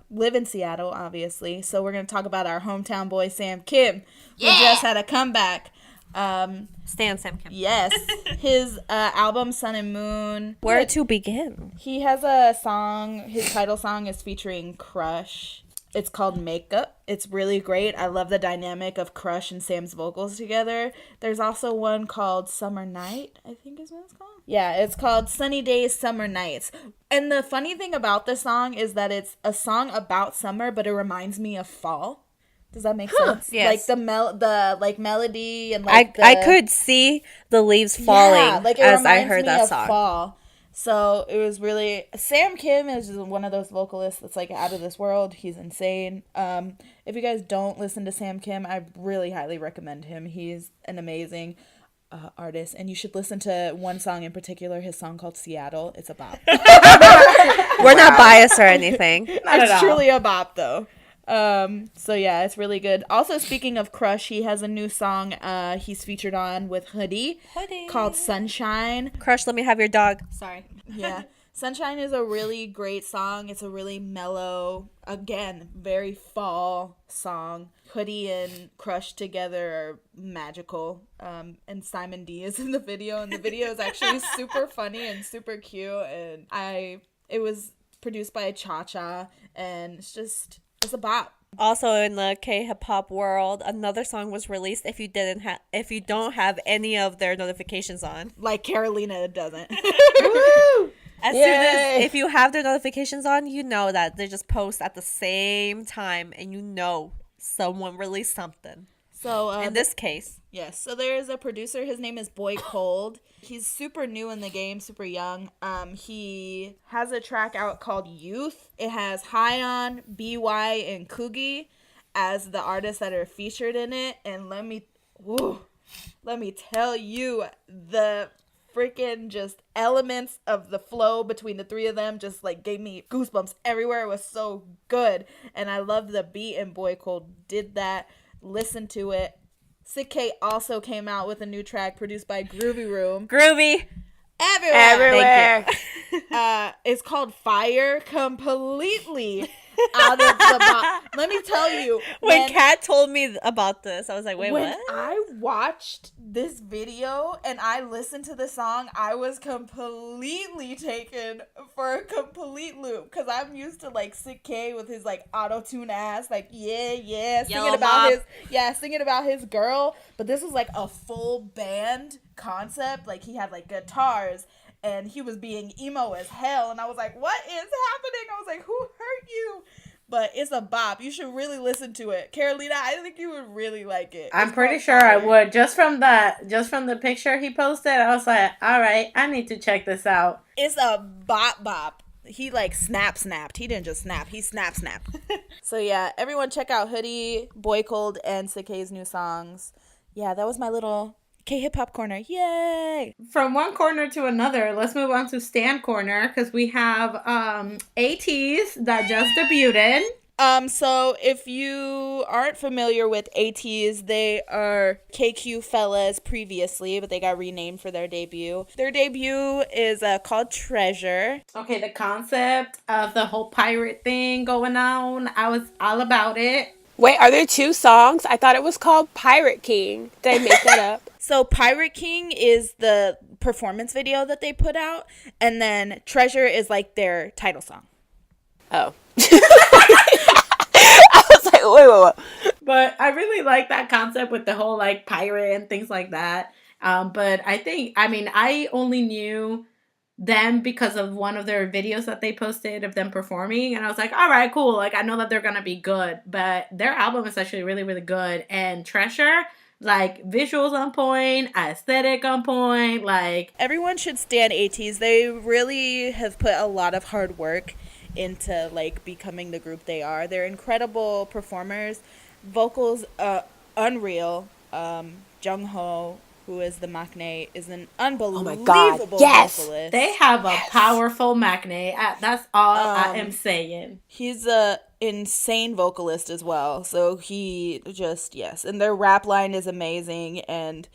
live in Seattle, obviously. So we're going to talk about our hometown boy, Sam Kim, who just had a comeback. Stan Sam Kim. Yes. His album, Sun and Moon. Where to begin? He has a song. His title song is featuring Crush. It's called Makeup. It's really great. I love the dynamic of Crush and Sam's vocals together. There's also one called Summer Night, I think is what it's called. Yeah, it's called Sunny Days, Summer Nights. And the funny thing about this song is that it's a song about summer, but it reminds me of fall. Does that make sense? Yes. Like the melody and like I could see the leaves falling as I heard that song. Fall. So it was really, Sam Kim is one of those vocalists that's like out of this world. He's insane. If you guys don't listen to Sam Kim, I really highly recommend him. He's an amazing artist, and you should listen to one song in particular, his song called Seattle. It's a bop. We're not biased or anything. Not at It's all. truly a bop, though. So yeah, it's really good. Also, speaking of Crush, he has a new song he's featured on with Hoodie called Sunshine. Crush, let me have your dog. Sorry. Yeah. Sunshine is a really great song. It's a really mellow, again, very fall song. Hoodie and Crush together are magical. And Simon D is in the video, and the video is actually super funny and super cute. And it was produced by Cha-Cha, and it's a bop. Also in the K-hip-hop world, another song was released if you don't have any of their notifications on. Like Carolina doesn't. As soon as if you have their notifications on, you know that they just post at the same time, and you know someone released something. So In this case, yes, so there is a producer. His name is Boy Cold. He's super new in the game, super young. He has a track out called Youth. It has Hyon, BY, and Kugi as the artists that are featured in it. And let me tell you, the freaking just elements of the flow between the three of them just like gave me goosebumps everywhere. It was so good, and I loved the beat, and Boy Cold did that. Listen to it. sik-k also came out with a new track produced by Groovy Room. groovy. Everywhere. It's called Fire. Completely out of the box. Let me tell you, When Kat told me about this, I was like, wait, when what? I watched this video and I listened to the song, I was completely taken for a complete loop, because I'm used to like sik-k with his like auto-tune ass, like singing Yellow about Mop. singing about his girl. But this was like a full band concept. Like he had like guitars, and he was being emo as hell, and I was like, what is happening? I was like, who hurt you? But it's a bop. You should really listen to it. Carolina, I think you would really like it. I'm It's pretty called sure I Fire. would. Just from the picture he posted, I was like, all right, I need to check this out. It's a bop. He like snapped. He didn't just snap. He snapped. So yeah, everyone check out Hoodie, Boy Cold, and sik-k's new songs. Yeah, that was my little K-hip-hop corner. Yay! From one corner to another, let's move on to Stan Corner, because we have ATEEZ that just debuted. So if you aren't familiar with ATEEZ, they are KQ fellas previously, but they got renamed for their debut. Their debut is called Treasure. Okay, the concept of the whole pirate thing going on, I was all about it. Wait, are there two songs? I thought it was called Pirate King. Did I make that up? So Pirate King is the performance video that they put out, and then Treasure is like their title song. Oh. I was like, wait. But I really like that concept with the whole like pirate and things like that. But I only knew them because of one of their videos that they posted of them performing, and I was like, all right, cool, like I know that they're gonna be good. But their album is actually really, really good, and Treasure, like visuals on point, aesthetic on point, like Everyone should stand ATEEZ. They really have put a lot of hard work into like becoming the group they are. They're incredible performers, vocals unreal. Jungho, who is the maknae, is an unbelievable yes! vocalist. they have a powerful maknae. That's all I am saying. He's a insane vocalist as well. So he just, yes. And their rap line is amazing, and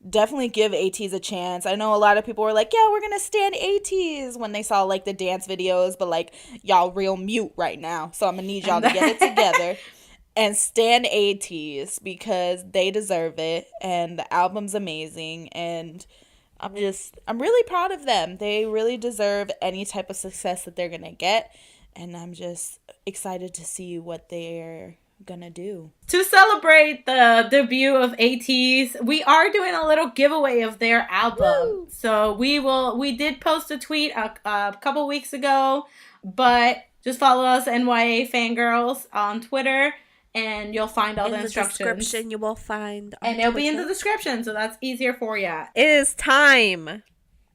definitely give ATEEZ a chance. I know a lot of people were like, yeah, we're going to stand ATEEZ when they saw like the dance videos, but like y'all real mute right now. So I'm going to need y'all to get it together and stand ATEEZ, because they deserve it, and the album's amazing, and I'm really proud of them. They really deserve any type of success that they're going to get, and I'm just excited to see what they're gonna do. To celebrate the debut of ATEEZ, we are doing a little giveaway of their album. Woo! So we did post a tweet a couple weeks ago, but just follow us, NYAFangirls, on Twitter, and you'll find all the instructions. In the description, you will find. And it'll be in the description, so that's easier for you. It is time. It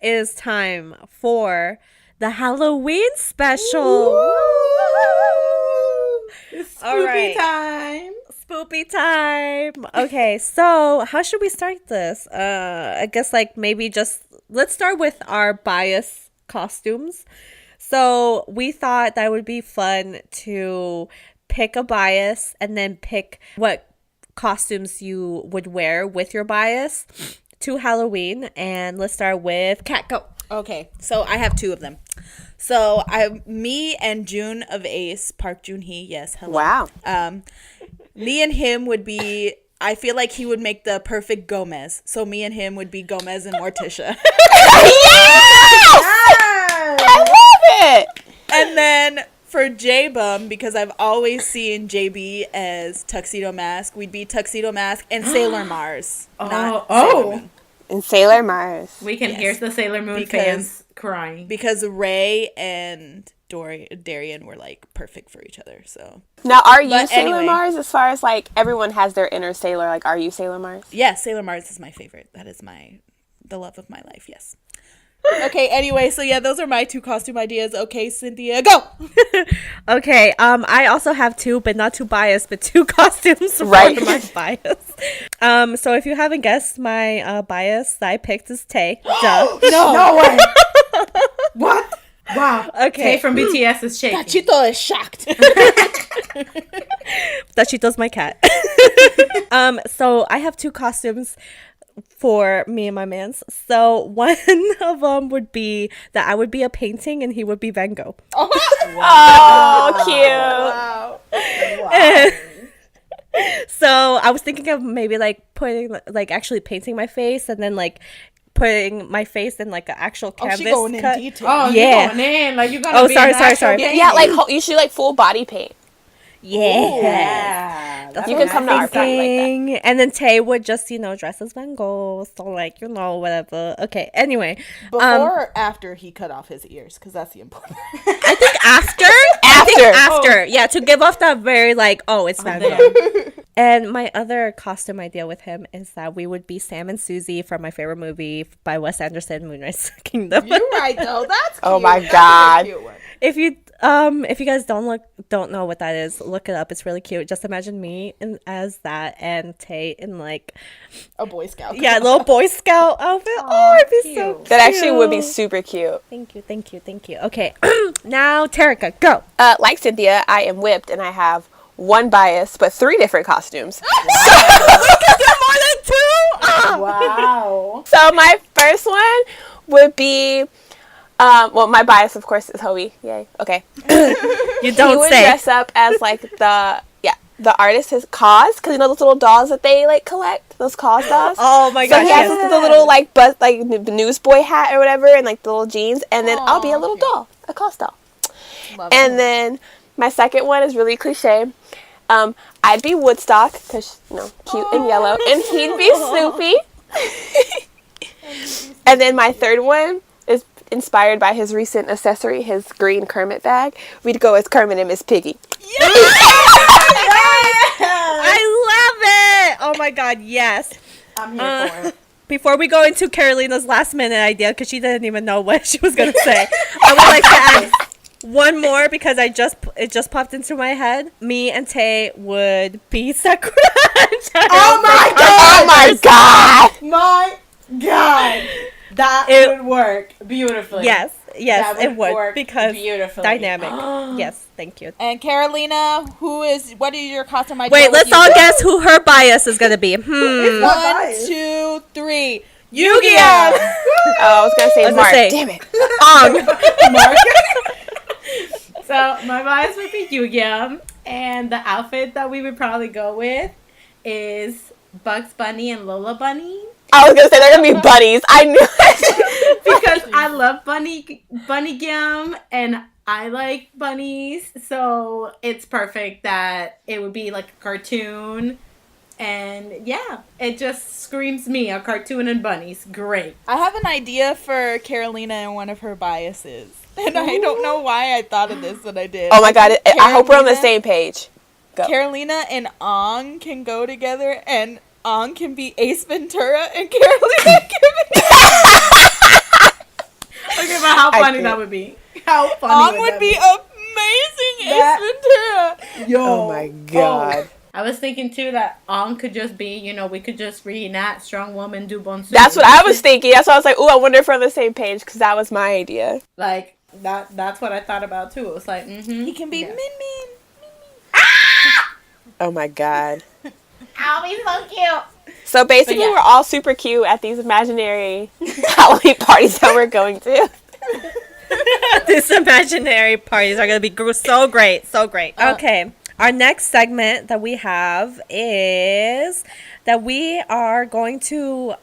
is time for the Halloween special. It's All spoopy right. time. Spoopy time. Okay, so how should we start this? I guess like maybe just let's start with our bias costumes. So we thought that would be fun to pick a bias and then pick what costumes you would wear with your bias to Halloween. And let's start with Kat. Go. Okay, so I have two of them. So me and June of Ace, Park Joon-hee, yes, hello. Wow. Me and him would be, I feel like he would make the perfect Gomez. So me and him would be Gomez and Morticia. I love it. And then for J-Bum, because I've always seen JB as Tuxedo Mask, we'd be Tuxedo Mask and Sailor Mars. Not Sailor Moon. And Sailor Mars. We can hear the Sailor Moon fans crying. Because Ray and Darian were like perfect for each other. So Now, are you But Sailor anyway. Mars? As far as like everyone has their inner Sailor, like, are you Sailor Mars? yeah, Sailor Mars is my favorite. That is the love of my life. Yes. Okay. Anyway, so yeah, those are my two costume ideas. Okay, Cynthia, go. Okay, I also have two, but not two bias, but two costumes Right. for my bias. So if you haven't guessed, my bias that I picked is Tae. Duh. No way. What? Wow. Okay. Tay from BTS is shaking. Chito is shocked. Tachito's my cat. So I have two costumes for me and my mans. So one of them would be that I would be a painting and he would be Van Gogh. Oh, cute. So I was thinking of maybe like putting like actually painting my face and then like putting my face in like an actual canvas she going cut. in detail. Oh, Yeah. you're going in. Like, you're going to Oh, be sorry, an sorry, actual sorry. painting. Yeah, like you should like full body paint. Yeah. Yeah. That's You can come to our party like that. Thing. And then Tay would just, dress as Van Gogh. So, like, whatever. Okay, anyway. Before or after he cut off his ears? Because that's the important. I think after. I think after. Yeah, to give off that very, like, oh, it's Van Gogh. And my other costume idea with him is that we would be Sam and Susie from my favorite movie by Wes Anderson, Moonrise Kingdom. You're right, though. That's Oh cute. my That's a God. cute one. If you guys don't know what that is, look it up. It's really cute. Just imagine me as that and Tay in like A Boy Scout. a little Boy Scout outfit. Oh, it'd be so cute. That actually would be super cute. Thank you. Okay, now Terica, go. Like Cynthia, I am whipped and I have one bias, but 3 different costumes. More than 2. Wow. So my first one would be, well, my bias, of course, is Hobie. Yay. Okay. You He don't would say. dress up as like the artist, his Cause, because those little dolls that they like collect, those Cause dolls. Oh my So gosh. he has Yes. the little like newsboy hat or whatever, and like the little jeans, and then I'll be a little doll, a Cause doll. And then my second one is really cliche. I'd be Woodstock because cute and yellow, and he'd be Snoopy. And then my third one is inspired by his recent accessory, his green Kermit bag. We'd go as Kermit and Miss Piggy. I love it. Oh my god, yes. I'm here for it. Before we go into Carolina's last minute idea, because she didn't even know what she was gonna say, I would like to add one more because it just popped into my head. Me and Tay would be Sakura. Oh my Oh my god! My God. That It- would work beautifully. Yes, That it would work because beautifully. dynamic. Yes, thank you. And Carolina, what is your costume idea? Wait, with let's you? all guess who her bias is gonna be. 1, 2, 3. Yu-Gi-Oh! Oh, I was gonna say gonna Mark. say- Damn it. So my bias would be Yu-Gi-Oh! And the outfit that we would probably go with is Bugs Bunny and Lola Bunny. I was gonna say they're gonna be buddies. I knew it. Because I love bunny gum and I like bunnies, so it's perfect that it would be like a cartoon. And yeah, it just screams me, a cartoon and bunnies. Great. I have an idea for Carolina and one of her biases. And I don't know why I thought of this, but I did. Oh my god! I hope we're on the Carolina- same page. Go. Carolina and Ong can go together, and Ong can be Ace Ventura, and Carolina can be... Think about how I funny agree. that would be. How funny Ong would that be amazing That- Ace Ventura. Yo. Oh my god! I was thinking too that On could just be, you know, we could just reenact Strong Woman do Bonsu. That's what I was thinking. That's why I was like, ooh, I wonder if we're on the same page, because that was my idea. Like, that's what I thought about too. It was like, He can be Min Min. Oh my god. I'll be so cute. So basically, yeah. we're all super cute at these imaginary Halloween parties that we're going to. These imaginary parties are going to be so great. So great. Okay. Our next segment that we have is that we are going to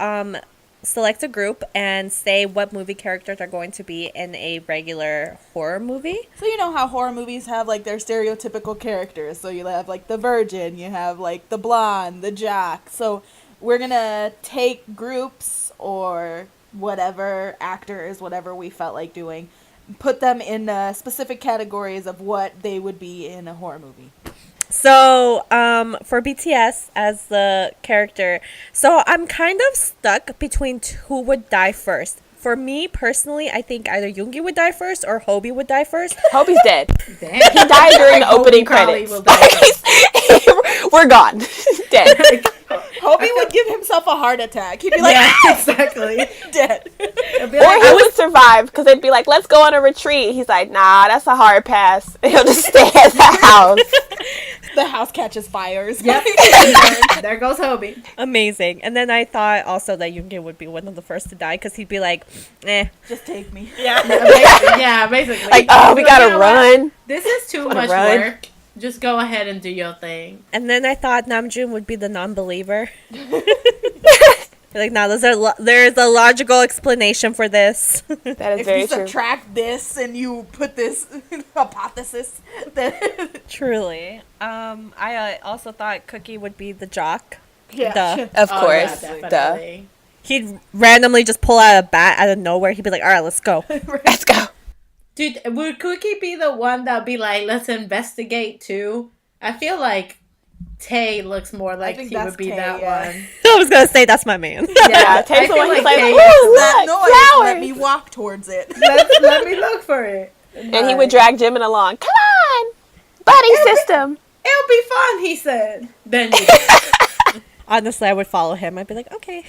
select a group and say what movie characters are going to be in a regular horror movie. So you know how horror movies have like their stereotypical characters. So you have like the virgin, you have like the blonde, the jock. So we're gonna take groups or whatever actors, whatever we felt like doing, put them in specific categories of what they would be in a horror movie. So, for BTS as the character, so I'm kind of stuck between who would die first. For me, personally, I think either Yoongi would die first or Hobie would die first. Hobie's dead. Damn. He died during the opening probably credits. will die. We're gone. Dead. Hobie would give himself a heart attack. He'd be like, Yeah, exactly. dead. It'll be Or like, he would survive, because they'd be like, let's go on a retreat. He's like, nah, that's a hard pass. And he'll just stay at the house. The house catches fires. yep. There goes Hobie. Amazing. And then I thought also that Yoongi would be one of the first to die because he'd be like, eh. Just take me. Yeah, basically. Like, oh, we You gotta know run. what? This is too Wanna much run? work. Just go ahead and do your thing. And then I thought Namjoon would be the non-believer. Like, no, there's a logical explanation for this. That is If very you true. subtract this and you put this hypothesis, then Truly. I also thought Cookie would be the jock. yeah, Duh. Of Oh, course. yeah, Duh. definitely. He'd randomly just pull out a bat out of nowhere. He'd be like, all right, let's go. Let's go. Dude, would Cookie be the one that would be like, let's investigate too? I feel like Tay looks more like think he that's would be Tay, that yeah. one. I was going to say, that's my man. Yeah, I Tate's the feel one who's like, Tay ooh, is that look, noise. flowers. Let me walk towards it. let me look for it. And he would drag Jimin along. Come on, buddy system. It'll be fun, he said. Then you Honestly, I would follow him. I'd be like, okay.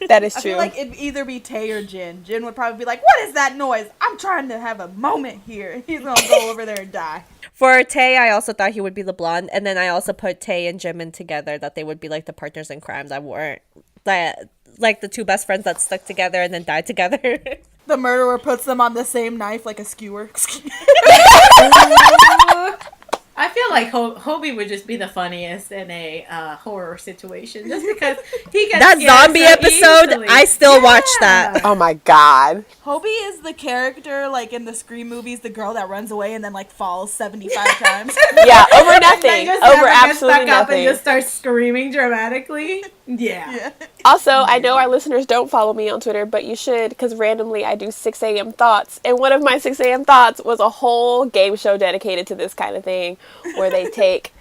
That is I true. feel like it'd either be Tay or Jin. Jin would probably be like, "What is that noise? I'm trying to have a moment here." He's gonna go over there and die. For Tay, I also thought he would be the blonde. And then I also put Tay and Jimin together, that they would be like the partners in crime that weren't, that, like the two best friends that stuck together and then died together. The murderer puts them on the same knife like a skewer. I feel like Hobie would just be the funniest in a horror situation, just because he gets That scared zombie so episode, easily. I still watch that. Oh my god. Hobie is the character like in the Scream movies, the girl that runs away and then like falls 75 times. Yeah, over And then nothing. just Over never gets absolutely back up and nothing. just starts screaming dramatically. Yeah. Yeah. Also, I know our listeners don't follow me on Twitter, but you should, because randomly I do 6 a.m. thoughts. And one of my 6 a.m. thoughts was a whole game show dedicated to this kind of thing, where they take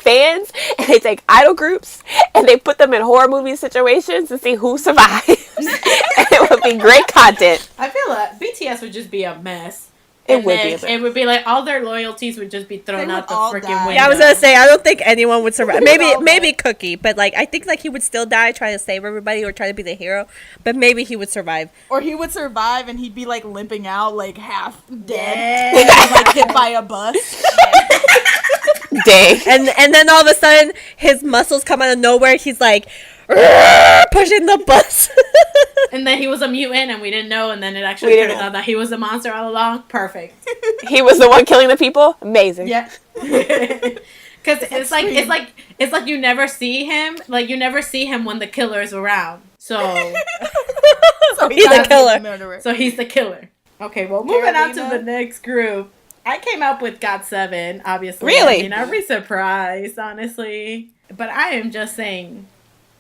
fans and they take idol groups and they put them in horror movie situations to see who survives. And it would be great content. I feel like BTS would just be a mess. It And would then be a mess. It would be like all their loyalties would just be thrown They out would the all freaking die. window. Yeah, I was gonna say, I don't think anyone would survive. Maybe all maybe die. Cookie, but like I think like he would still die trying to save everybody or try to be the hero. But maybe he would survive. Or he would survive and he'd be like limping out, like half dead, Yeah. like hit by a bus. Dang. And then all of a sudden his muscles come out of nowhere. He's like pushing the bus. And then he was a mutant and we didn't know, and then it We actually didn't turned know. out that he was a monster all along. Perfect. He was the one killing the people? Amazing. Yeah. Because it's like you never see him. Like you never see him when the killer is around. So So He's a dies killer. the murderer. so he's the killer. Okay, well moving on to Carolina? the next group. I came up with GOT7, obviously. Really? I mean, I'd be surprised, honestly. But I am just saying,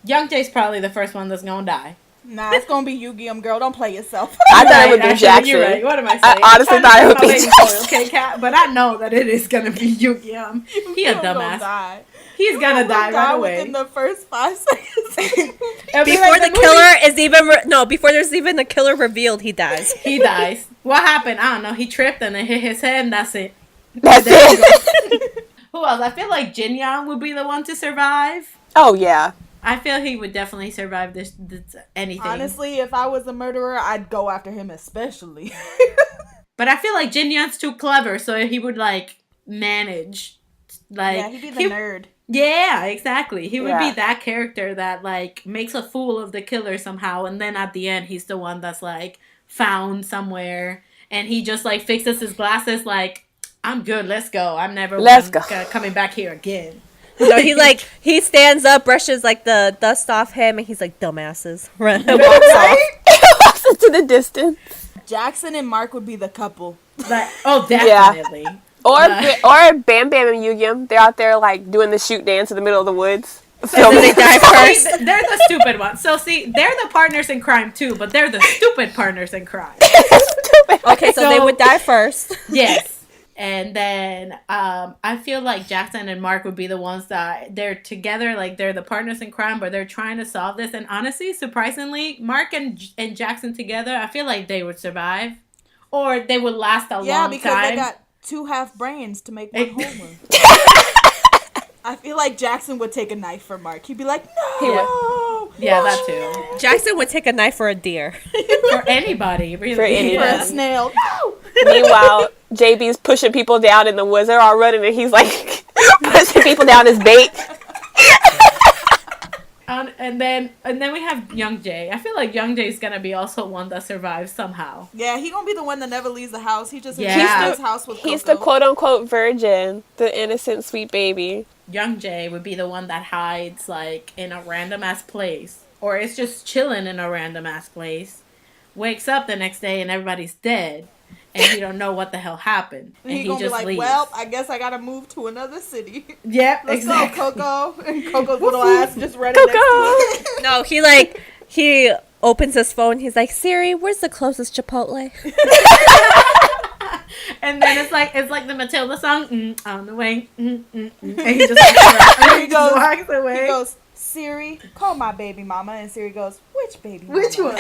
Youngjae's probably the first one that's gonna die. Nah, it's gonna be Yu-Gi-Oh, girl. Don't play yourself. I thought it would be Actually, Jackson. You're right. What am I saying? I honestly I'm trying to thought it would keep my be baby Jackson. loyal, okay, Kat? But I know that it is gonna be Yu-Gi-Oh. He a Yu-Gi-Oh gonna dumbass. die. He's gonna die right away. within the first 5 seconds. It'll be Before like the movie- killer is even before there's even a killer revealed, he dies. he dies. What happened? I don't know. He tripped and then hit his head, and that's it. That's it. Who else? I feel like Jin Young would be the one to survive. Oh yeah. I feel he would definitely survive this anything. Honestly, if I was a murderer, I'd go after him especially. But I feel like Jin Young's too clever, so he would like manage. Like yeah, he'd be the nerd. Yeah, exactly. He would be Yeah. that character that like makes a fool of the killer somehow, and then at the end he's the one that's like found somewhere, and he just like fixes his glasses. Like, I'm good. Let's go. I'm never coming back here again. No, he stands up, brushes like the dust off him, and he's like, dumbasses. Run and walks off. To the distance. Jackson and Mark would be the couple. Like, oh, definitely. Or Bam Bam and Yu-Gi-Oh! They're out there like doing the shoot dance in the middle of the woods. So they die first. They're the stupid ones. So see, they're the partners in crime too, but they're the stupid partners in crime. Okay, so they would die first. Yes. And then I feel like Jackson and Mark would be the ones that they're together, like they're the partners in crime, but they're trying to solve this. And honestly, surprisingly, Mark and Jackson together, I feel like they would survive. Or they would last a long time. Yeah, because they got 2 half brains to make one whole one. I feel like Jackson would take a knife for Mark. He'd be like, no! Yeah, that too. Jackson would take a knife for a deer. For anybody, really. For anybody. For a snail. No! Meanwhile, JB's pushing people down in the woods. They're all running, and he's like pushing people down his bait. And then we have Young Jay. I feel like Young Jay's gonna be also one that survives somehow. Yeah, he gonna be the one that never leaves the house. He just Yeah. his house with He's Coco. the quote-unquote virgin, the innocent, sweet baby. Young Jay would be the one that hides like in a random ass place, or it's just chilling in a random ass place. Wakes up the next day and everybody's dead, and you don't know what the hell happened. And And he he gonna just be like, leaves. well, I guess I gotta move to another city. Yep, Let's exactly. go, Coco. And Coco's little ass just running next to it. No, he opens his phone. He's like, Siri, where's the closest Chipotle? And then it's like the Matilda song, on the way, and he just walks away. He goes, Siri, call my baby mama. And Siri goes, which baby mama? Which one?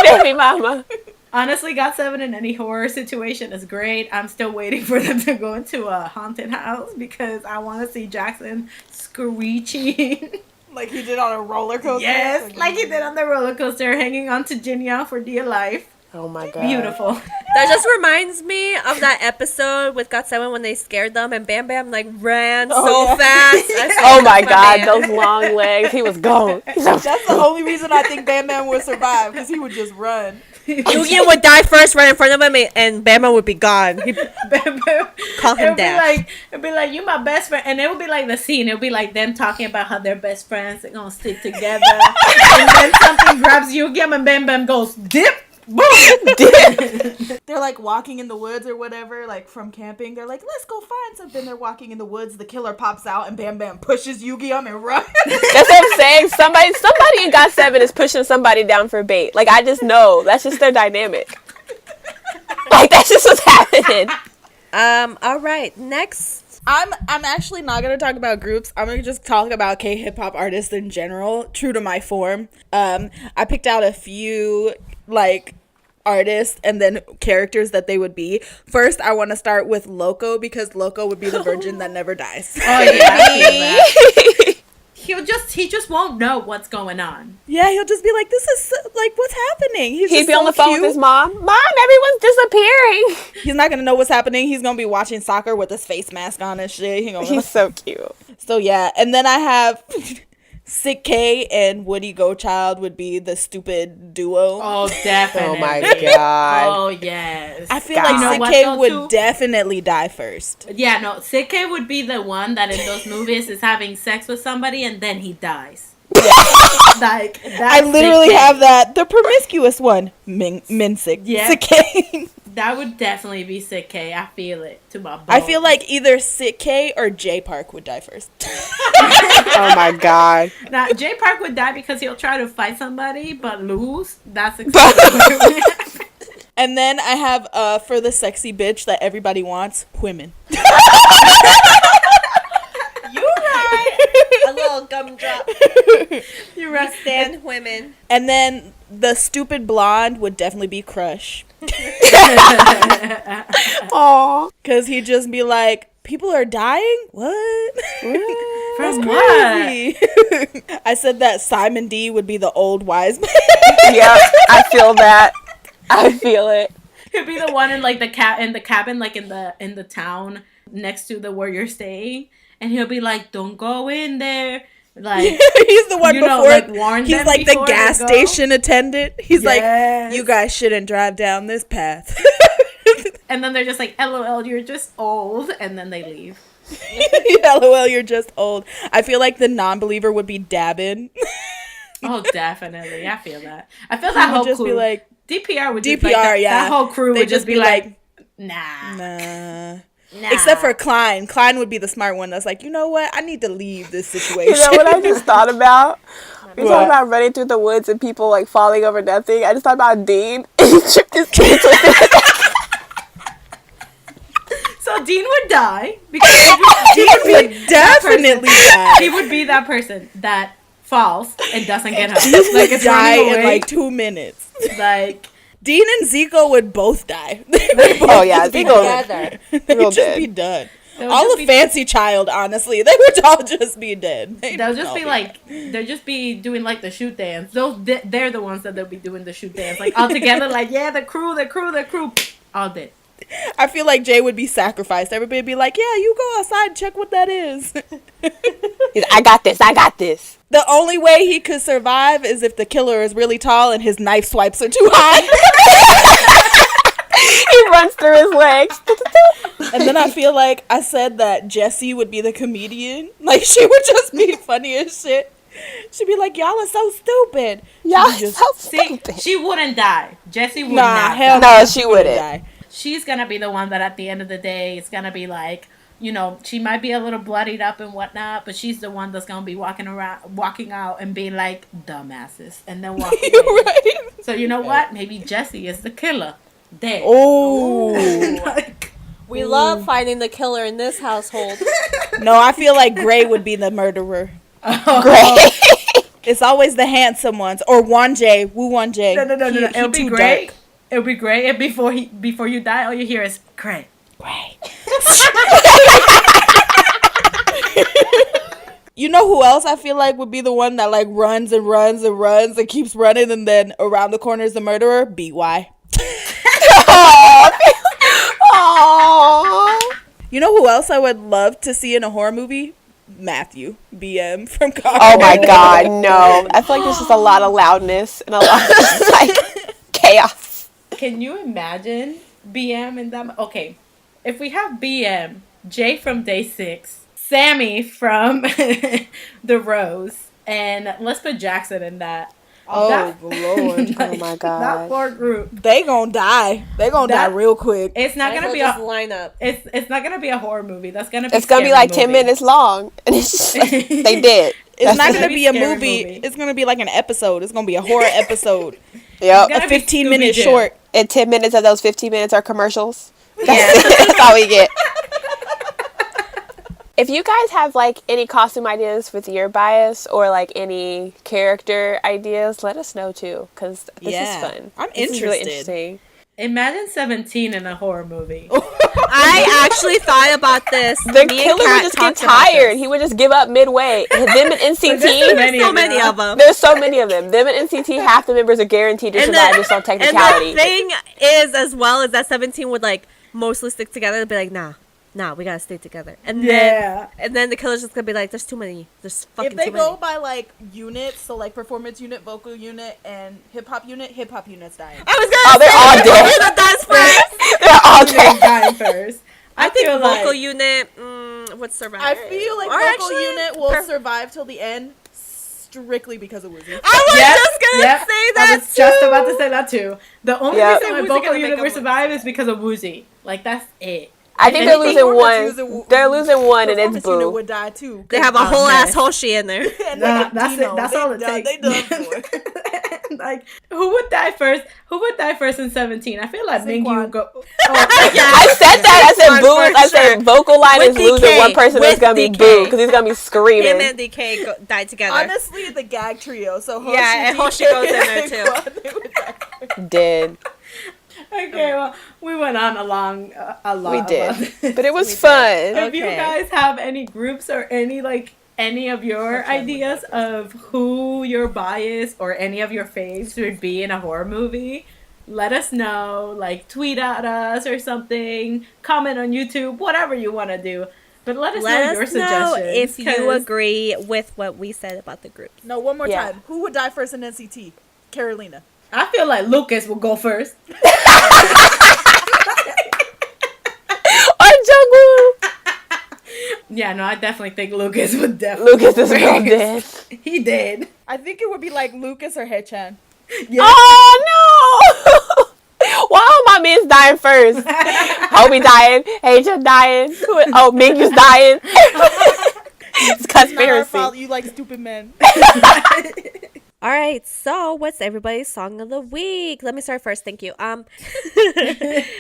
Baby mama. Honestly, GOT7 in any horror situation is great. I'm still waiting for them to go into a haunted house because I want to see Jackson screeching. Like he did on a roller coaster. Yes, like he did on the roller coaster, hanging on to Jinya for dear life. Oh my god. Beautiful. That just reminds me of that episode with GOT7 when they scared them and Bam Bam like ran so fast. Oh my god, those long legs. He was gone. That's the only reason I think Bam Bam would survive, because he would just run. Yu-Gi would die first right in front of him and Bam Bam would be gone. He'd call him dad. It'd be like, you my best friend. And it would be like the scene. It would be like them talking about how they're best friends. They're going to stick together. And then something grabs Yu-Gi and Bam Bam goes, dip. Boom! They're like walking in the woods or whatever, like from camping. They're like, let's go find something. They're walking in the woods. The killer pops out and Bam Bam pushes Yu-Gi-Oh! And runs. That's what I'm saying. Somebody in GOT7 is pushing somebody down for bait. Like, I just know. That's just their dynamic. Like, that's just what's happening. All right, next. I'm actually not gonna talk about groups. I'm gonna just talk about K-hip hop artists in general, true to my form. I picked out a few like artists and then characters that they would be. First, I want to start with Loco, because Loco would be the virgin that never dies. Oh, yeah. I feel that. He just won't know what's going on. Yeah, he'll just be like, this is like, what's happening? He'd be on the phone with his mom. Mom, everyone's disappearing. He's not gonna know what's happening. He's gonna be watching soccer with his face mask on and shit. He's so cute. So yeah, and then I have sik-k and Woody Gochild would be the stupid duo. Oh, definitely. Oh my god. Oh, yes. I feel God. like You know sik-k what, though, would too? definitely die first. Yeah, no, sik-k would be the one that in those movies is having sex with somebody and then he dies. Like, that's I literally sik-k. have that. The promiscuous one. Minsik. Yeah. Sik-k. That would definitely be sik-k. I feel it to my bones. I feel like either sik-k or J Park would die first. Oh my god. Now, Jay Park would die because he'll try to fight somebody but lose. That's exactly And then I have for the sexy bitch that everybody wants, women. You right. A little gumdrop. You're right. Stand women. And then the stupid blonde would definitely be Crush. Aw. Because he'd just be like, people are dying? What? From Crazy. I said that Simon D would be the old wise man. Yep, I feel that. I feel it. He'd be the one in like the cabin, like in the town next to the where you're staying, and he'll be like, "Don't go in there." Like He's the one before. like, warn he's them like the before gas they go. station attendant. He's Yes. like, you guys shouldn't drive down this path. And then they're just like, "LOL, you're just old," and then they leave. LOL, you're just old. I feel like the non-believer would be Dabin. Oh, definitely. I feel that. I feel that whole just crew. be like, DPR would DPR, just like yeah. that whole crew They'd would just be like, nah. nah. Except for Klein. Klein would be the smart one that's like, you know what? I need to leave this situation. You know what I just thought about? We What? talking about running through the woods and people like falling over nothing. I just thought about Dean. He tripped his kids with it. So Dean would die because He would definitely die. he would be that person that falls and doesn't get up. He Like would it's die running in away. like 2 minutes. Like Dean and Zico would both die. Oh yeah, be Zico. Together. They'd Real just dead. be done. they would All just of be- Fancy Child, honestly, they would all just be dead. They'll just be like, they'll just be doing like the shoot dance. They're the ones that they'll be doing the shoot dance, like all together, like yeah, the crew, all dead. I feel like Jay would be sacrificed. Everybody would be like, yeah, you go outside and check what that is. He's, I got this. The only way he could survive is if the killer is really tall and his knife swipes are too high. He runs through his legs. And then I feel like I said that Jessie would be the comedian. Like, she would just be funny as shit. She'd be like, y'all are so stupid. Y'all just- so See, stupid. she wouldn't die. Jessie would Nah, not hell die. No, she wouldn't. die. She's gonna be the one that at the end of the day it's gonna be like, you know, she might be a little bloodied up and whatnot, but she's the one that's gonna be walking out and being like, dumbasses, and then walking away. Right? So you know what? Maybe Jessie is the killer. Dead. Oh. Like, We love finding the killer in this household. No, I feel like Gray would be the murderer. Great. It's always the handsome ones. Or Wanjay. Woo Wanjay. no. He It'll be too great. dark. It'll be great. And before you die, all you hear is Gray. Gray. You know who else I feel like would be the one that like runs and runs and runs and keeps running, and then around the corner is the murderer? BY. Aww. You know who else I would love to see in a horror movie? Matthew BM from Conquer. Oh my god, no. I feel like there's just a lot of loudness and a lot of just, like chaos. Can you imagine BM in that? Okay, if we have BM, Jay from Day 6, Sammy from The Rose, and let's put Jackson in that. Oh, That- Lord. Oh my That god. poor group. They gonna die. They gonna die That- real quick. It's not gonna be a lineup. it's not gonna be a horror movie. That's gonna be It's gonna be scary like 10 movie. minutes long. And it's just like, they did. It's That's not it. gonna be a Scary movie. movie. It's gonna be like an episode. It's gonna be a horror episode. Yep. Gotta A be 15-minute Scooby-Doo. short. And 10 minutes of those 15 minutes are commercials. That's all we get. If you guys have like any costume ideas with your bias or like any character ideas, let us know too, because this Yeah. is fun. I'm This is really interested. interesting. Imagine 17 in a horror movie. I actually thought about this. The Me and killer would Kat just get talked about tired. this. He would just give up midway. Them and NCT. There's so many of them. There's so many of them. Them and NCT, half the members are guaranteed to survive just on technicality. And the thing is, as well, is that 17 would like mostly stick together and be like, nah, we gotta stay together. And Yeah. then the killer's just gonna be like, there's too many. There's fucking If they too many. go by like units, so like performance unit, vocal unit, and hip hop unit's dying. I was Oh, gonna they're all say, dead. who dies first? They're all They're dead. dying first. I think feel vocal like- unit would survive. I feel like Or vocal actually, unit will survive till the end, strictly because of Woozy. I was Yep, just gonna yep. say that I was just about to say that too. The only Yep. reason why Woozy vocal gonna unit make will a- survive is because of Woozy. Like that's it. I think If they're anything, losing performance one. unit- They're losing one, and it's Performance unit Boo. would die too. they have a Oh, whole man. ass Hoshi in there. And Nah, like that's Dino, it. That's they all it done- takes. They done for it. Like who would die first? Who would die first in 17? I feel like Mingyu Saquon. would go. I said that. I said Boo. for I said sure. vocal line With is losing DK. one person. That's With gonna be DK. Boo because he's gonna be Him screaming. and DK died together. Honestly, the gag trio. So Hoshi, Yeah, and Hoshi DK, goes in there, too. They would die. Dead. Okay, well, we went on a lot. We did, about this. but it was fun. If you Okay. guys have any groups or any of your ideas of who your bias or any of your faves would be in a horror movie, let us know. Like, tweet at us or something. Comment on YouTube, whatever you want to do. But let us know your know suggestions. if you 'cause agree with what we said about the group. No, one more Yeah. time. Who would die first in NCT? Carolina. I feel like Lucas will go first. Or Jungwoo. Yeah, no, I definitely think Lucas would definitely. Lucas is real dead. He did. I think it would be like Lucas or Haechan. Yeah. Oh no! Why all my men's dying first? Hobie dying, Asia dying, oh Mingyu's dying. It's Not our conspiracy. fault. You like stupid men. All right, so what's everybody's song of the week? Let me start first. Thank you. Wow.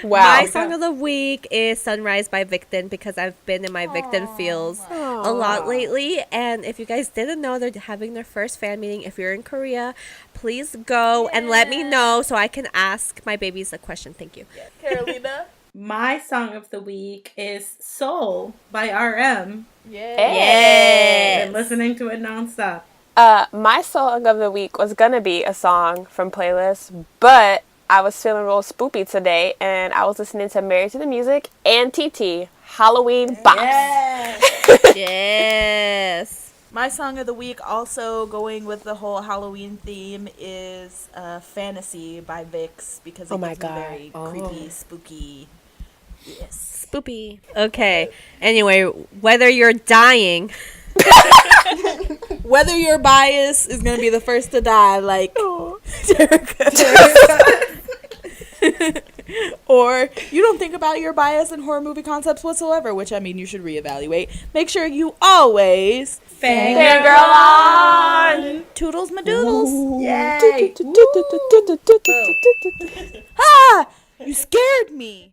My song of the week is Sunrise by Victon because I've been in my Victon feels a lot lately. And if you guys didn't know, they're having their first fan meeting. If you're in Korea, please go and let me know so I can ask my babies a question. Thank you. Carolina. My song of the week is Soul by RM. Hey. Been listening to it nonstop. My song of the week was gonna be a song from playlist, but I was feeling real spoopy today, and I was listening to Married to the Music and TT Halloween Box. Yes. My song of the week, also going with the whole Halloween theme, is Fantasy by Vix because it Oh my gets me God. very creepy, spooky. Yes. Spoopy. Okay. Anyway, whether you're dying. Whether your bias is going to be the first to die, like or you don't think about your bias in horror movie concepts whatsoever, which I mean you should reevaluate. Make sure you always Fangirl on! toodles my doodles. Yay! Ah! You scared me.